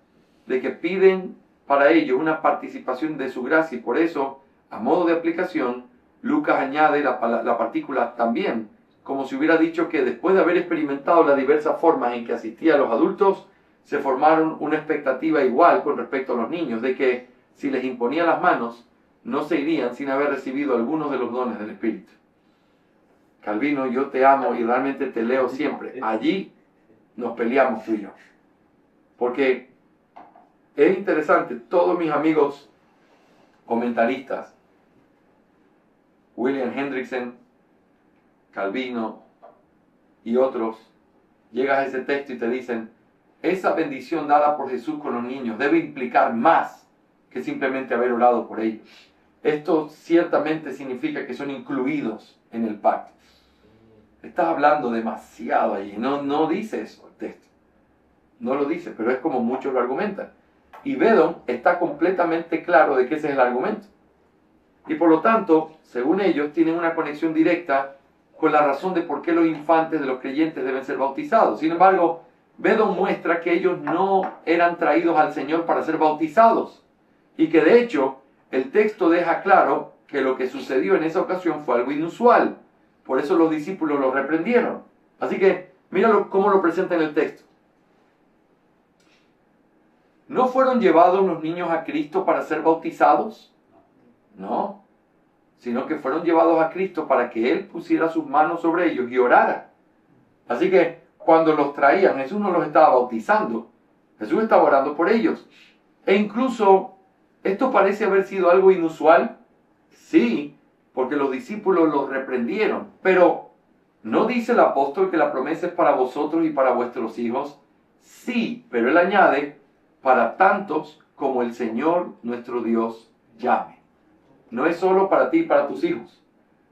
de que piden para ellos una participación de su gracia, y por eso, a modo de aplicación, Lucas añade la partícula también, como si hubiera dicho que después de haber experimentado las diversas formas en que asistían los adultos, se formaron una expectativa igual con respecto a los niños, de que si les imponía las manos, no se irían sin haber recibido algunos de los dones del Espíritu. Calvino, yo te amo y realmente te leo siempre. Allí nos peleamos tú y yo. Porque es interesante, todos mis amigos comentaristas, William Hendrickson, Calvino y otros, llegas a ese texto y te dicen, esa bendición dada por Jesús con los niños debe implicar más que simplemente haber orado por ellos. Esto ciertamente significa que son incluidos en el pacto. Estás hablando demasiado allí. No dice eso el texto. No lo dice, pero es como muchos lo argumentan. Y Bedon está completamente claro de que ese es el argumento. Y por lo tanto, según ellos, tienen una conexión directa con la razón de por qué los infantes de los creyentes deben ser bautizados. Sin embargo, Bedon muestra que ellos no eran traídos al Señor para ser bautizados. Y que de hecho, el texto deja claro que lo que sucedió en esa ocasión fue algo inusual. Por eso los discípulos lo reprendieron. Así que, míralo cómo lo presenta en el texto. ¿No fueron llevados los niños a Cristo para ser bautizados? No, sino que fueron llevados a Cristo para que Él pusiera sus manos sobre ellos y orara. Así que, cuando los traían, Jesús no los estaba bautizando. Jesús estaba orando por ellos. E incluso ¿Esto parece haber sido algo inusual? Sí, porque los discípulos los reprendieron. Pero, ¿no dice el apóstol que la promesa es para vosotros y para vuestros hijos? Sí, pero él añade, para tantos como el Señor nuestro Dios llame. No es solo para ti y para tus hijos,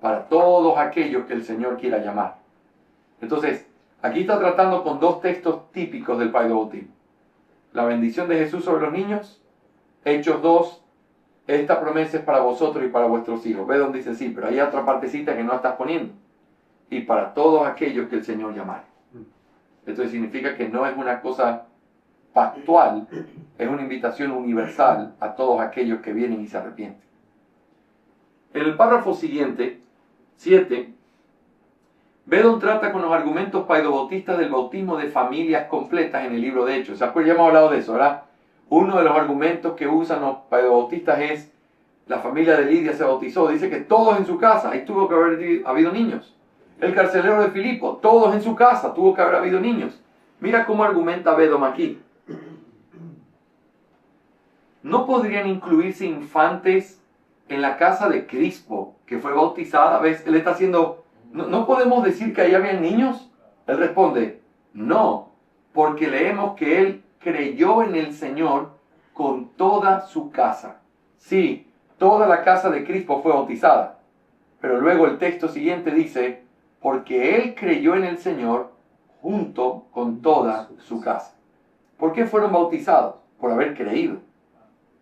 para todos aquellos que el Señor quiera llamar. Entonces, aquí está tratando con dos textos típicos del Padre Bautismo. La bendición de Jesús sobre los niños, Hechos 2, esta promesa es para vosotros y para vuestros hijos. Ve donde dice sí, pero hay otra partecita que no estás poniendo. Y para todos aquellos que el Señor llamare. Esto significa que no es una cosa pactual, es una invitación universal a todos aquellos que vienen y se arrepienten. En el párrafo siguiente, 7, Bedon trata con los argumentos paidobautistas del bautismo de familias completas en el libro de Hechos. ¿Se acuerdan? Ya hemos hablado de eso, ¿verdad? Uno de los argumentos que usan los paidobautistas es la familia de Lidia se bautizó. Dice que todos en su casa, ahí tuvo que haber habido niños. El carcelero de Filipo, todos en su casa, tuvo que haber habido niños. Mira cómo argumenta Bedon aquí. ¿No podrían incluirse infantes en la casa de Crispo, que fue bautizada? ¿Ves? Él está haciendo... ¿No podemos decir que ahí había niños? Él responde, no, porque leemos que él creyó en el Señor con toda su casa. Sí, toda la casa de Crispo fue bautizada. Pero luego el texto siguiente dice, porque él creyó en el Señor junto con toda su casa. ¿Por qué fueron bautizados? Por haber creído.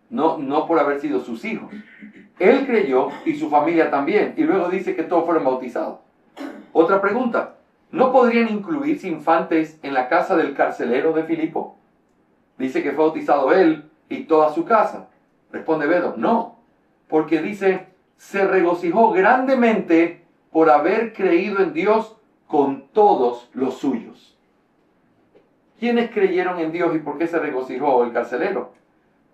No por haber sido sus hijos. Él creyó y su familia también. Y luego dice que todos fueron bautizados. Otra pregunta. ¿No podrían incluirse infantes en la casa del carcelero de Filipo? Dice que fue bautizado él y toda su casa. Responde Bedon, no. Porque dice, se regocijó grandemente por haber creído en Dios con todos los suyos. ¿Quiénes creyeron en Dios y por qué se regocijó el carcelero?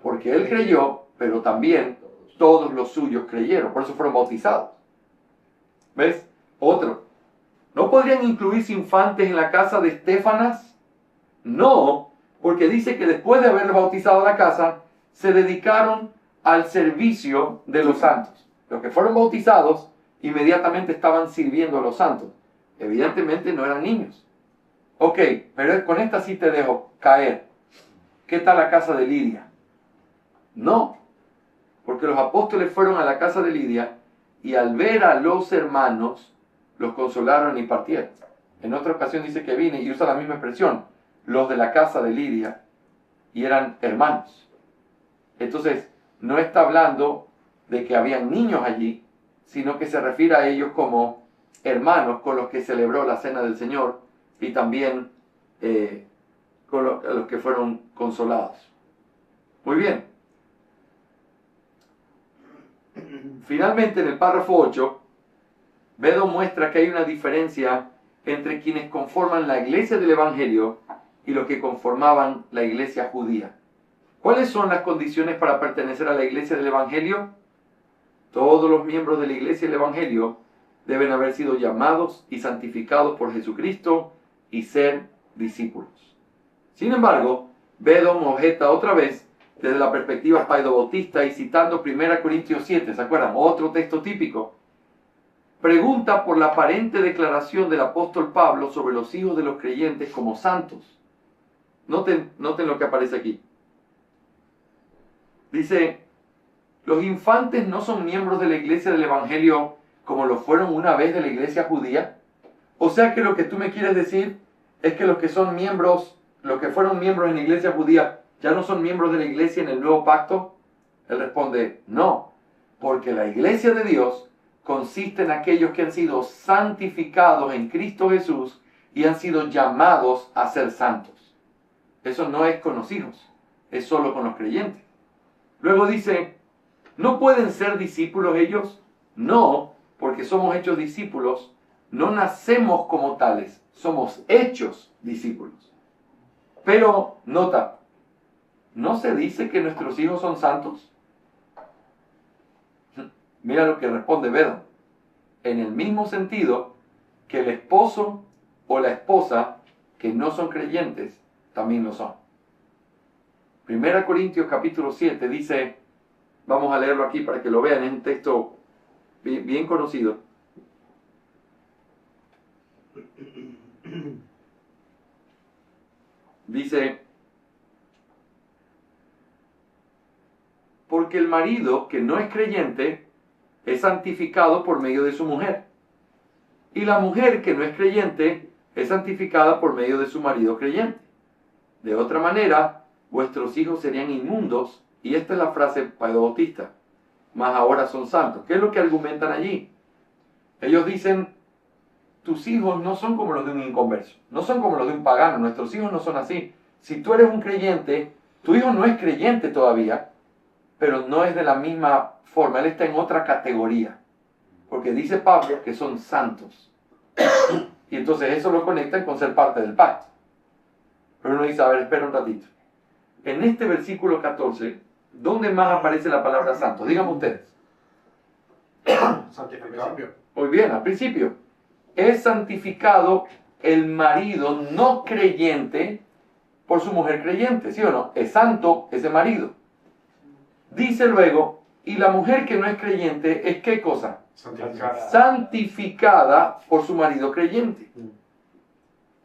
Porque él creyó, pero también todos los suyos creyeron. Por eso fueron bautizados. ¿Ves? Otro. ¿No podrían incluirse infantes en la casa de Estefanas? No, porque dice que después de haber bautizado la casa, se dedicaron al servicio de los santos. Los que fueron bautizados inmediatamente estaban sirviendo a los santos. Evidentemente no eran niños. Ok, pero con esta sí te dejo caer. ¿Qué tal la casa de Lidia? No, porque los apóstoles fueron a la casa de Lidia y al ver a los hermanos, los consolaron y partieron. En otra ocasión dice que vine y usa la misma expresión, los de la casa de Lidia, y eran hermanos. Entonces, no está hablando de que habían niños allí, sino que se refiere a ellos como hermanos con los que celebró la cena del Señor y también con los que fueron consolados. Muy bien. Finalmente, en el párrafo 8, Bedon muestra que hay una diferencia entre quienes conforman la iglesia del Evangelio y los que conformaban la iglesia judía. ¿Cuáles son las condiciones para pertenecer a la iglesia del Evangelio? Todos los miembros de la iglesia del Evangelio deben haber sido llamados y santificados por Jesucristo y ser discípulos. Sin embargo, Bedon objeta otra vez desde la perspectiva paidobautista y citando 1 Corintios 7, ¿se acuerdan? Otro texto típico. Pregunta por la aparente declaración del apóstol Pablo sobre los hijos de los creyentes como santos. Noten lo que aparece aquí. Dice, los infantes no son miembros de la iglesia del Evangelio como lo fueron una vez de la iglesia judía. O sea que lo que tú me quieres decir es que los que son miembros, los que fueron miembros en la iglesia judía, ya no son miembros de la iglesia en el nuevo pacto. Él responde, no, porque la iglesia de Dios consiste en aquellos que han sido santificados en Cristo Jesús y han sido llamados a ser santos. Eso no es con los hijos, es solo con los creyentes. Luego dice, ¿no pueden ser discípulos ellos? No, porque somos hechos discípulos, no nacemos como tales, somos hechos discípulos. Pero, nota, ¿no se dice que nuestros hijos son santos? Mira lo que responde Bedon. En el mismo sentido que el esposo o la esposa que no son creyentes también lo son. 1 Corintios capítulo 7 dice, Vamos a leerlo aquí para que lo vean, es un texto bien conocido. Dice, porque el marido que no es creyente es santificado por medio de su mujer, y la mujer que no es creyente es santificada por medio de su marido creyente. De otra manera, vuestros hijos serían inmundos, y esta es la frase Pedro Bautista, mas ahora son santos. ¿Qué es lo que argumentan allí? Ellos dicen, tus hijos no son como los de un inconverso, no son como los de un pagano, nuestros hijos no son así. Si tú eres un creyente, tu hijo no es creyente todavía, pero no es de la misma forma, él está en otra categoría, porque dice Pablo que son santos. Y entonces eso lo conectan con ser parte del pacto. Pero uno dice, a ver, espera un ratito. En este versículo 14, ¿dónde más aparece la palabra santo? Díganme ustedes. Santificado. Muy bien, al principio. Es santificado el marido no creyente por su mujer creyente, ¿sí o no? Es santo ese marido. Dice luego, y la mujer que no es creyente es ¿qué cosa? Santificado. Santificada por su marido creyente.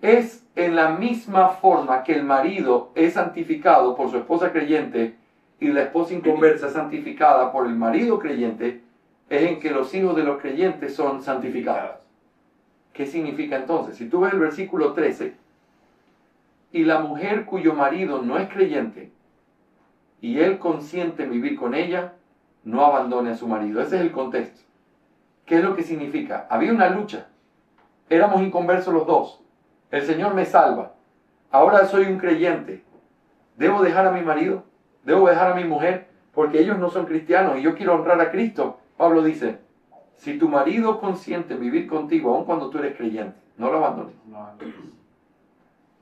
Es en la misma forma que el marido es santificado por su esposa creyente y la esposa inconversa es santificada por el marido creyente, es en que los hijos de los creyentes son santificados. ¿Qué significa entonces? Si tú ves el versículo 13, y la mujer cuyo marido no es creyente y él consiente en vivir con ella, no abandone a su marido. Ese es el contexto. ¿Qué es lo que significa? Había una lucha. Éramos inconversos los dos. El Señor me salva. Ahora soy un creyente. ¿Debo dejar a mi marido? ¿Debo dejar a mi mujer? Porque ellos no son cristianos y yo quiero honrar a Cristo. Pablo dice, si tu marido consiente en vivir contigo, aun cuando tú eres creyente, no lo abandones.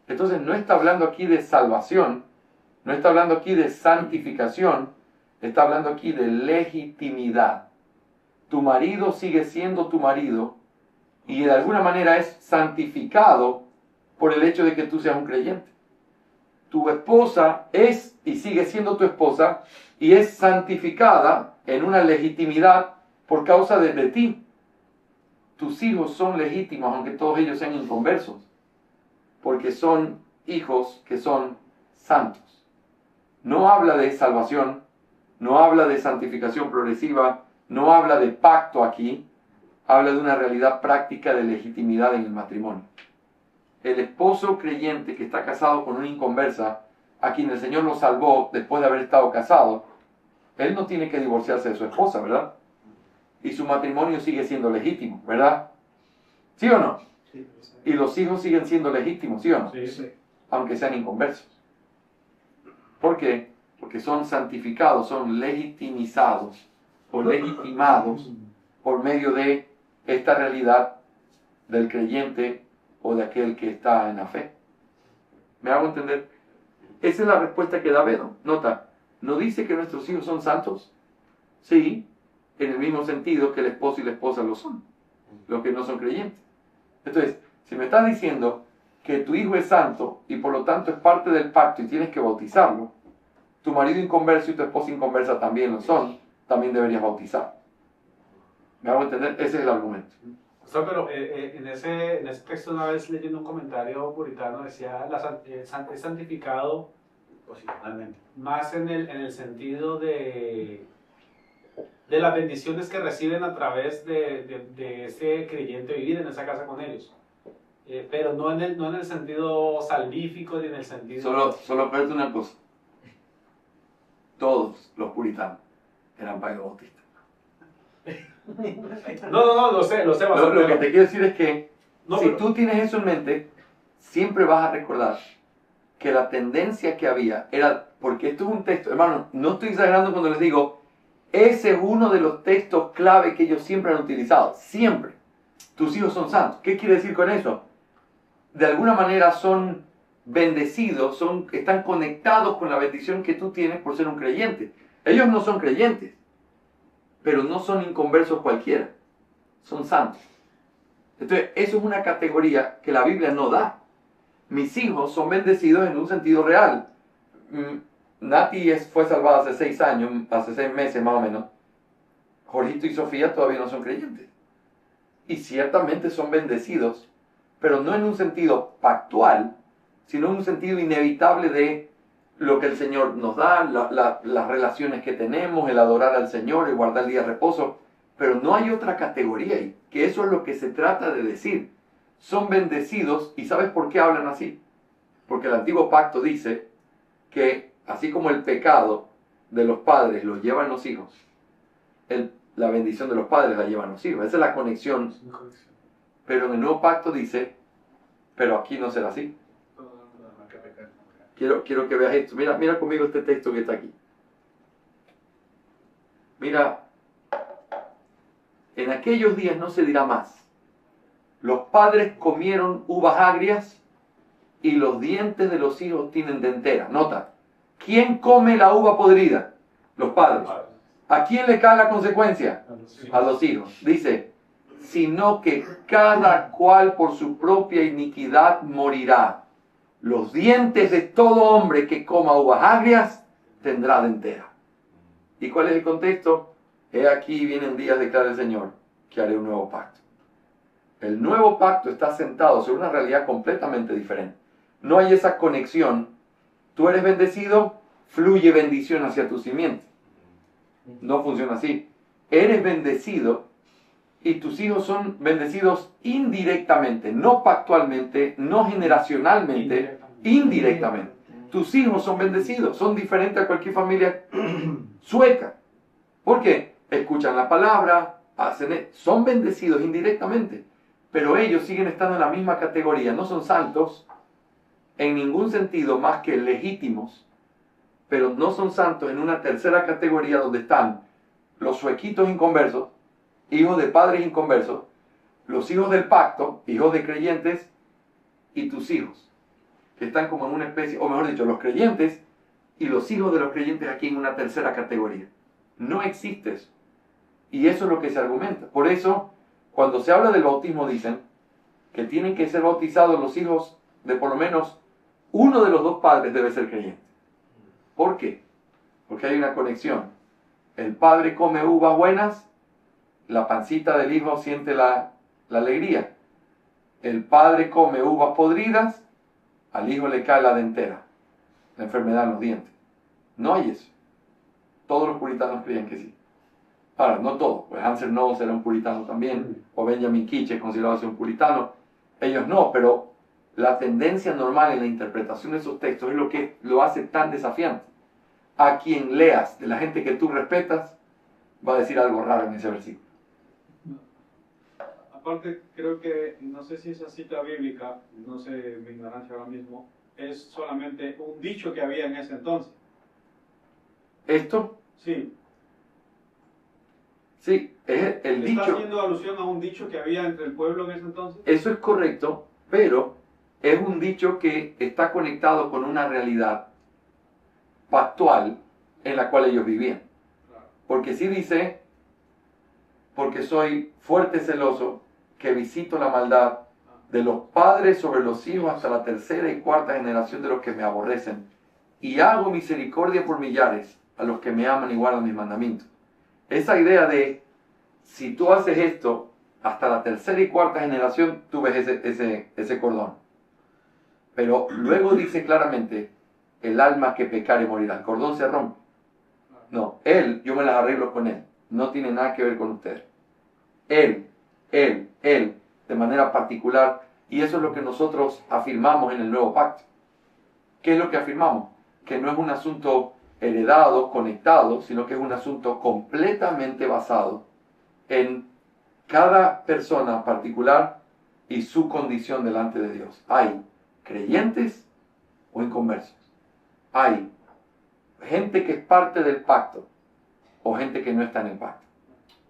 Entonces no está hablando aquí de salvación, no está hablando aquí de santificación, está hablando aquí de legitimidad. Tu marido sigue siendo tu marido y de alguna manera es santificado por el hecho de que tú seas un creyente. Tu esposa es y sigue siendo tu esposa y es santificada en una legitimidad por causa de ti. Tus hijos son legítimos aunque todos ellos sean inconversos, porque son hijos que son santos. No habla de salvación, no habla de santificación progresiva, no habla de pacto aquí, habla de una realidad práctica de legitimidad en el matrimonio. El esposo creyente que está casado con una inconversa, a quien el Señor lo salvó después de haber estado casado, él no tiene que divorciarse de su esposa, ¿verdad? Y su matrimonio sigue siendo legítimo, ¿verdad? ¿Sí o no? Sí. Y los hijos siguen siendo legítimos, ¿sí o no? Sí. Aunque sean inconversos. ¿Por qué? Porque son santificados, son legitimizados o legitimados por medio de esta realidad del creyente o de aquel que está en la fe. ¿Me hago entender? Esa es la respuesta que da Bedo. Nota, ¿no dice que nuestros hijos son santos? Sí, en el mismo sentido que el esposo y la esposa lo son, los que no son creyentes. Entonces, si me estás diciendo que tu hijo es santo y por lo tanto es parte del pacto y tienes que bautizarlo, tu marido inconverso y tu esposa inconversa también lo son, también deberías bautizar. ¿Me hago entender? Ese es el argumento. Pero en ese texto, una vez leyendo un comentario puritano, decía es santificado Posicionalmente. más en el sentido de las bendiciones que reciben a través de ese creyente vivir en esa casa con ellos. Pero no en el sentido salvífico ni en el sentido... Solo espérate una cosa. Todos los puritanos eran Pedro Bautista. No, lo sé. Lo que te quiero decir es que No, si pero- tú tienes eso en mente, siempre vas a recordar que la tendencia que había era, porque esto es un texto, hermano, no estoy exagerando cuando les digo, ese es uno de los textos clave que ellos siempre han utilizado, siempre. Tus hijos son santos. ¿Qué quiere decir con eso? De alguna manera son bendecidos, están conectados con la bendición que tú tienes por ser un creyente. Ellos no son creyentes, pero no son inconversos cualquiera, son santos. Entonces, eso es una categoría que la Biblia no da. Mis hijos son bendecidos en un sentido real. Nati fue salvada hace 6 años, hace 6 meses más o menos. Jorgito y Sofía todavía no son creyentes. Y ciertamente son bendecidos, pero no en un sentido pactual, sino en un sentido inevitable de lo que el Señor nos da, las relaciones que tenemos, el adorar al Señor, el guardar el día de reposo. Pero no hay otra categoría ahí, que eso es lo que se trata de decir. Son bendecidos, ¿y sabes por qué hablan así? Porque el antiguo pacto dice que así como el pecado de los padres lo llevan los hijos, la bendición de los padres la llevan los hijos. Esa es la conexión. Pero en el nuevo pacto dice, pero aquí no será así. Quiero que veas esto. Mira conmigo este texto que está aquí. Mira, en aquellos días no se dirá más. Los padres comieron uvas agrias y los dientes de los hijos tienen dentera. Nota, ¿quién come la uva podrida? Los padres. ¿A quién le cae la consecuencia? A los hijos. Dice, sino que cada cual por su propia iniquidad morirá. Los dientes de todo hombre que coma uvas agrias tendrá dentera. ¿Y cuál es el contexto? He aquí vienen días, declara el Señor, que haré un nuevo pacto. El nuevo pacto está sentado sobre una realidad completamente diferente. No hay esa conexión. Tú eres bendecido, fluye bendición hacia tu simiente. No funciona así. Eres bendecido y tus hijos son bendecidos indirectamente, no pactualmente, no generacionalmente, indirectamente. Tus hijos son bendecidos, son diferentes a cualquier familia sueca. ¿Por qué? Escuchan la palabra, son bendecidos indirectamente, pero ellos siguen estando en la misma categoría. No son santos en ningún sentido más que legítimos, pero no son santos en una tercera categoría donde están los suequitos inconversos, hijos de padres inconversos, los hijos del pacto, hijos de creyentes, y tus hijos, que están como en una especie, o mejor dicho, los creyentes y los hijos de los creyentes aquí en una tercera categoría. No existe eso. Y eso es lo que se argumenta. Por eso, cuando se habla del bautismo, dicen que tienen que ser bautizados los hijos de por lo menos uno de los dos padres debe ser creyente. ¿Por qué? Porque hay una conexión. El padre come uvas buenas, la pancita del hijo siente la alegría. El padre come uvas podridas, al hijo le cae la dentera, la enfermedad en los dientes. No hay eso. Todos los puritanos creían que sí. Ahora, no todos, pues Hansel Knowles era un puritano también, o Benjamin Keach es considerado un puritano. Ellos no, pero la tendencia normal en la interpretación de esos textos es lo que lo hace tan desafiante. A quien leas, de la gente que tú respetas, va a decir algo raro en ese versículo. Aparte, creo que, no sé si esa cita bíblica, no sé mi ignorancia ahora mismo, es solamente un dicho que había en ese entonces. ¿Esto? Sí. Sí, es el ¿Está dicho. haciendo alusión a un dicho que había entre el pueblo en ese entonces? Eso es correcto, pero es un dicho que está conectado con una realidad pactual en la cual ellos vivían. Porque sí dice, porque soy fuerte y celoso, que visito la maldad de los padres sobre los hijos hasta la tercera y cuarta generación de los que me aborrecen, y hago misericordia por millares a los que me aman y guardan mis mandamientos. Esa idea de, si tú haces esto, hasta la tercera y cuarta generación, tú ves ese cordón. Pero luego dice claramente, el alma que pecare morirá. El cordón se rompe. No, yo me las arreglo con él. No tiene nada que ver con ustedes. Él, de manera particular. Y eso es lo que nosotros afirmamos en el nuevo pacto. ¿Qué es lo que afirmamos? Que no es un asunto heredado, conectado, sino que es un asunto completamente basado en cada persona particular y su condición delante de Dios. Hay creyentes o inconversos. Hay gente que es parte del pacto o gente que no está en el pacto.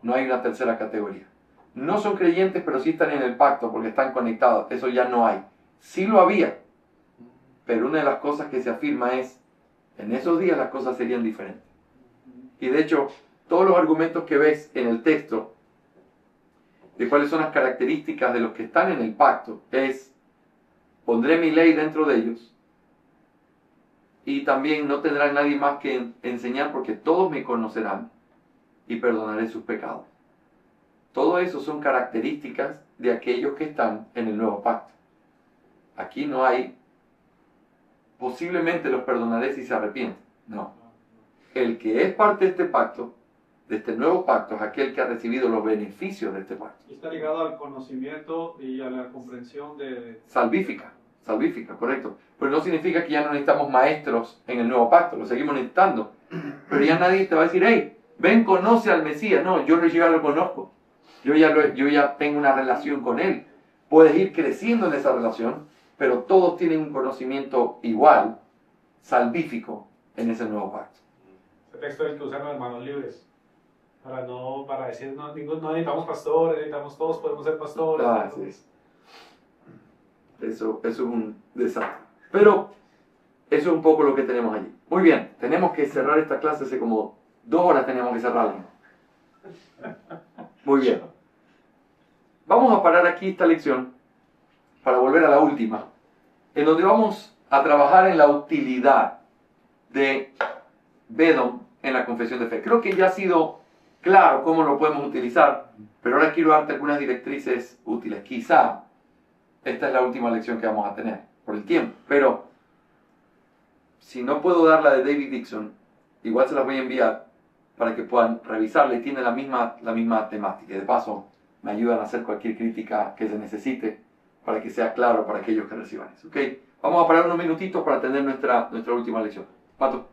No hay una tercera categoría. No son creyentes, pero sí están en el pacto porque están conectados. Eso ya no hay. Sí lo había, pero una de las cosas que se afirma es, en esos días las cosas serían diferentes. Y de hecho, todos los argumentos que ves en el texto de cuáles son las características de los que están en el pacto es, pondré mi ley dentro de ellos y también no tendrán nadie más que enseñar porque todos me conocerán y perdonaré sus pecados. Todo eso son características de aquellos que están en el nuevo pacto. Aquí no hay, posiblemente los perdonaré si se arrepienten. No. El que es parte de este pacto, de este nuevo pacto, es aquel que ha recibido los beneficios de este pacto. Está ligado al conocimiento y a la comprensión de... Salvífica, correcto. Pero no significa que ya no necesitamos maestros en el nuevo pacto, lo seguimos necesitando. Pero ya nadie te va a decir, hey, ven, conoce al Mesías. No, yo ya lo conozco. Yo ya tengo una relación con él. Puedes ir creciendo en esa relación, pero todos tienen un conocimiento igual, salvífico, en ese nuevo pacto. Ese texto es el que usan los hermanos libres. Para decir, no necesitamos pastores, necesitamos todos, podemos ser pastores. Ah, sí. Eso es un desastre. Pero eso es un poco lo que tenemos allí. Muy bien, tenemos que cerrar esta clase, hace como 2 horas teníamos que cerrarla. Muy bien. Vamos a parar aquí esta lección para volver a la última, en donde vamos a trabajar en la utilidad de Bedom en la confesión de fe. Creo que ya ha sido claro cómo lo podemos utilizar, pero ahora quiero darte algunas directrices útiles. Quizá esta es la última lección que vamos a tener por el tiempo, pero si no puedo dar la de David Dixon, igual se las voy a enviar para que puedan revisarla y tiene la misma temática. Y de paso me ayudan a hacer cualquier crítica que se necesite para que sea claro para aquellos que reciban eso. ¿Okay? Vamos a parar unos minutitos para atender nuestra última lección. Pato.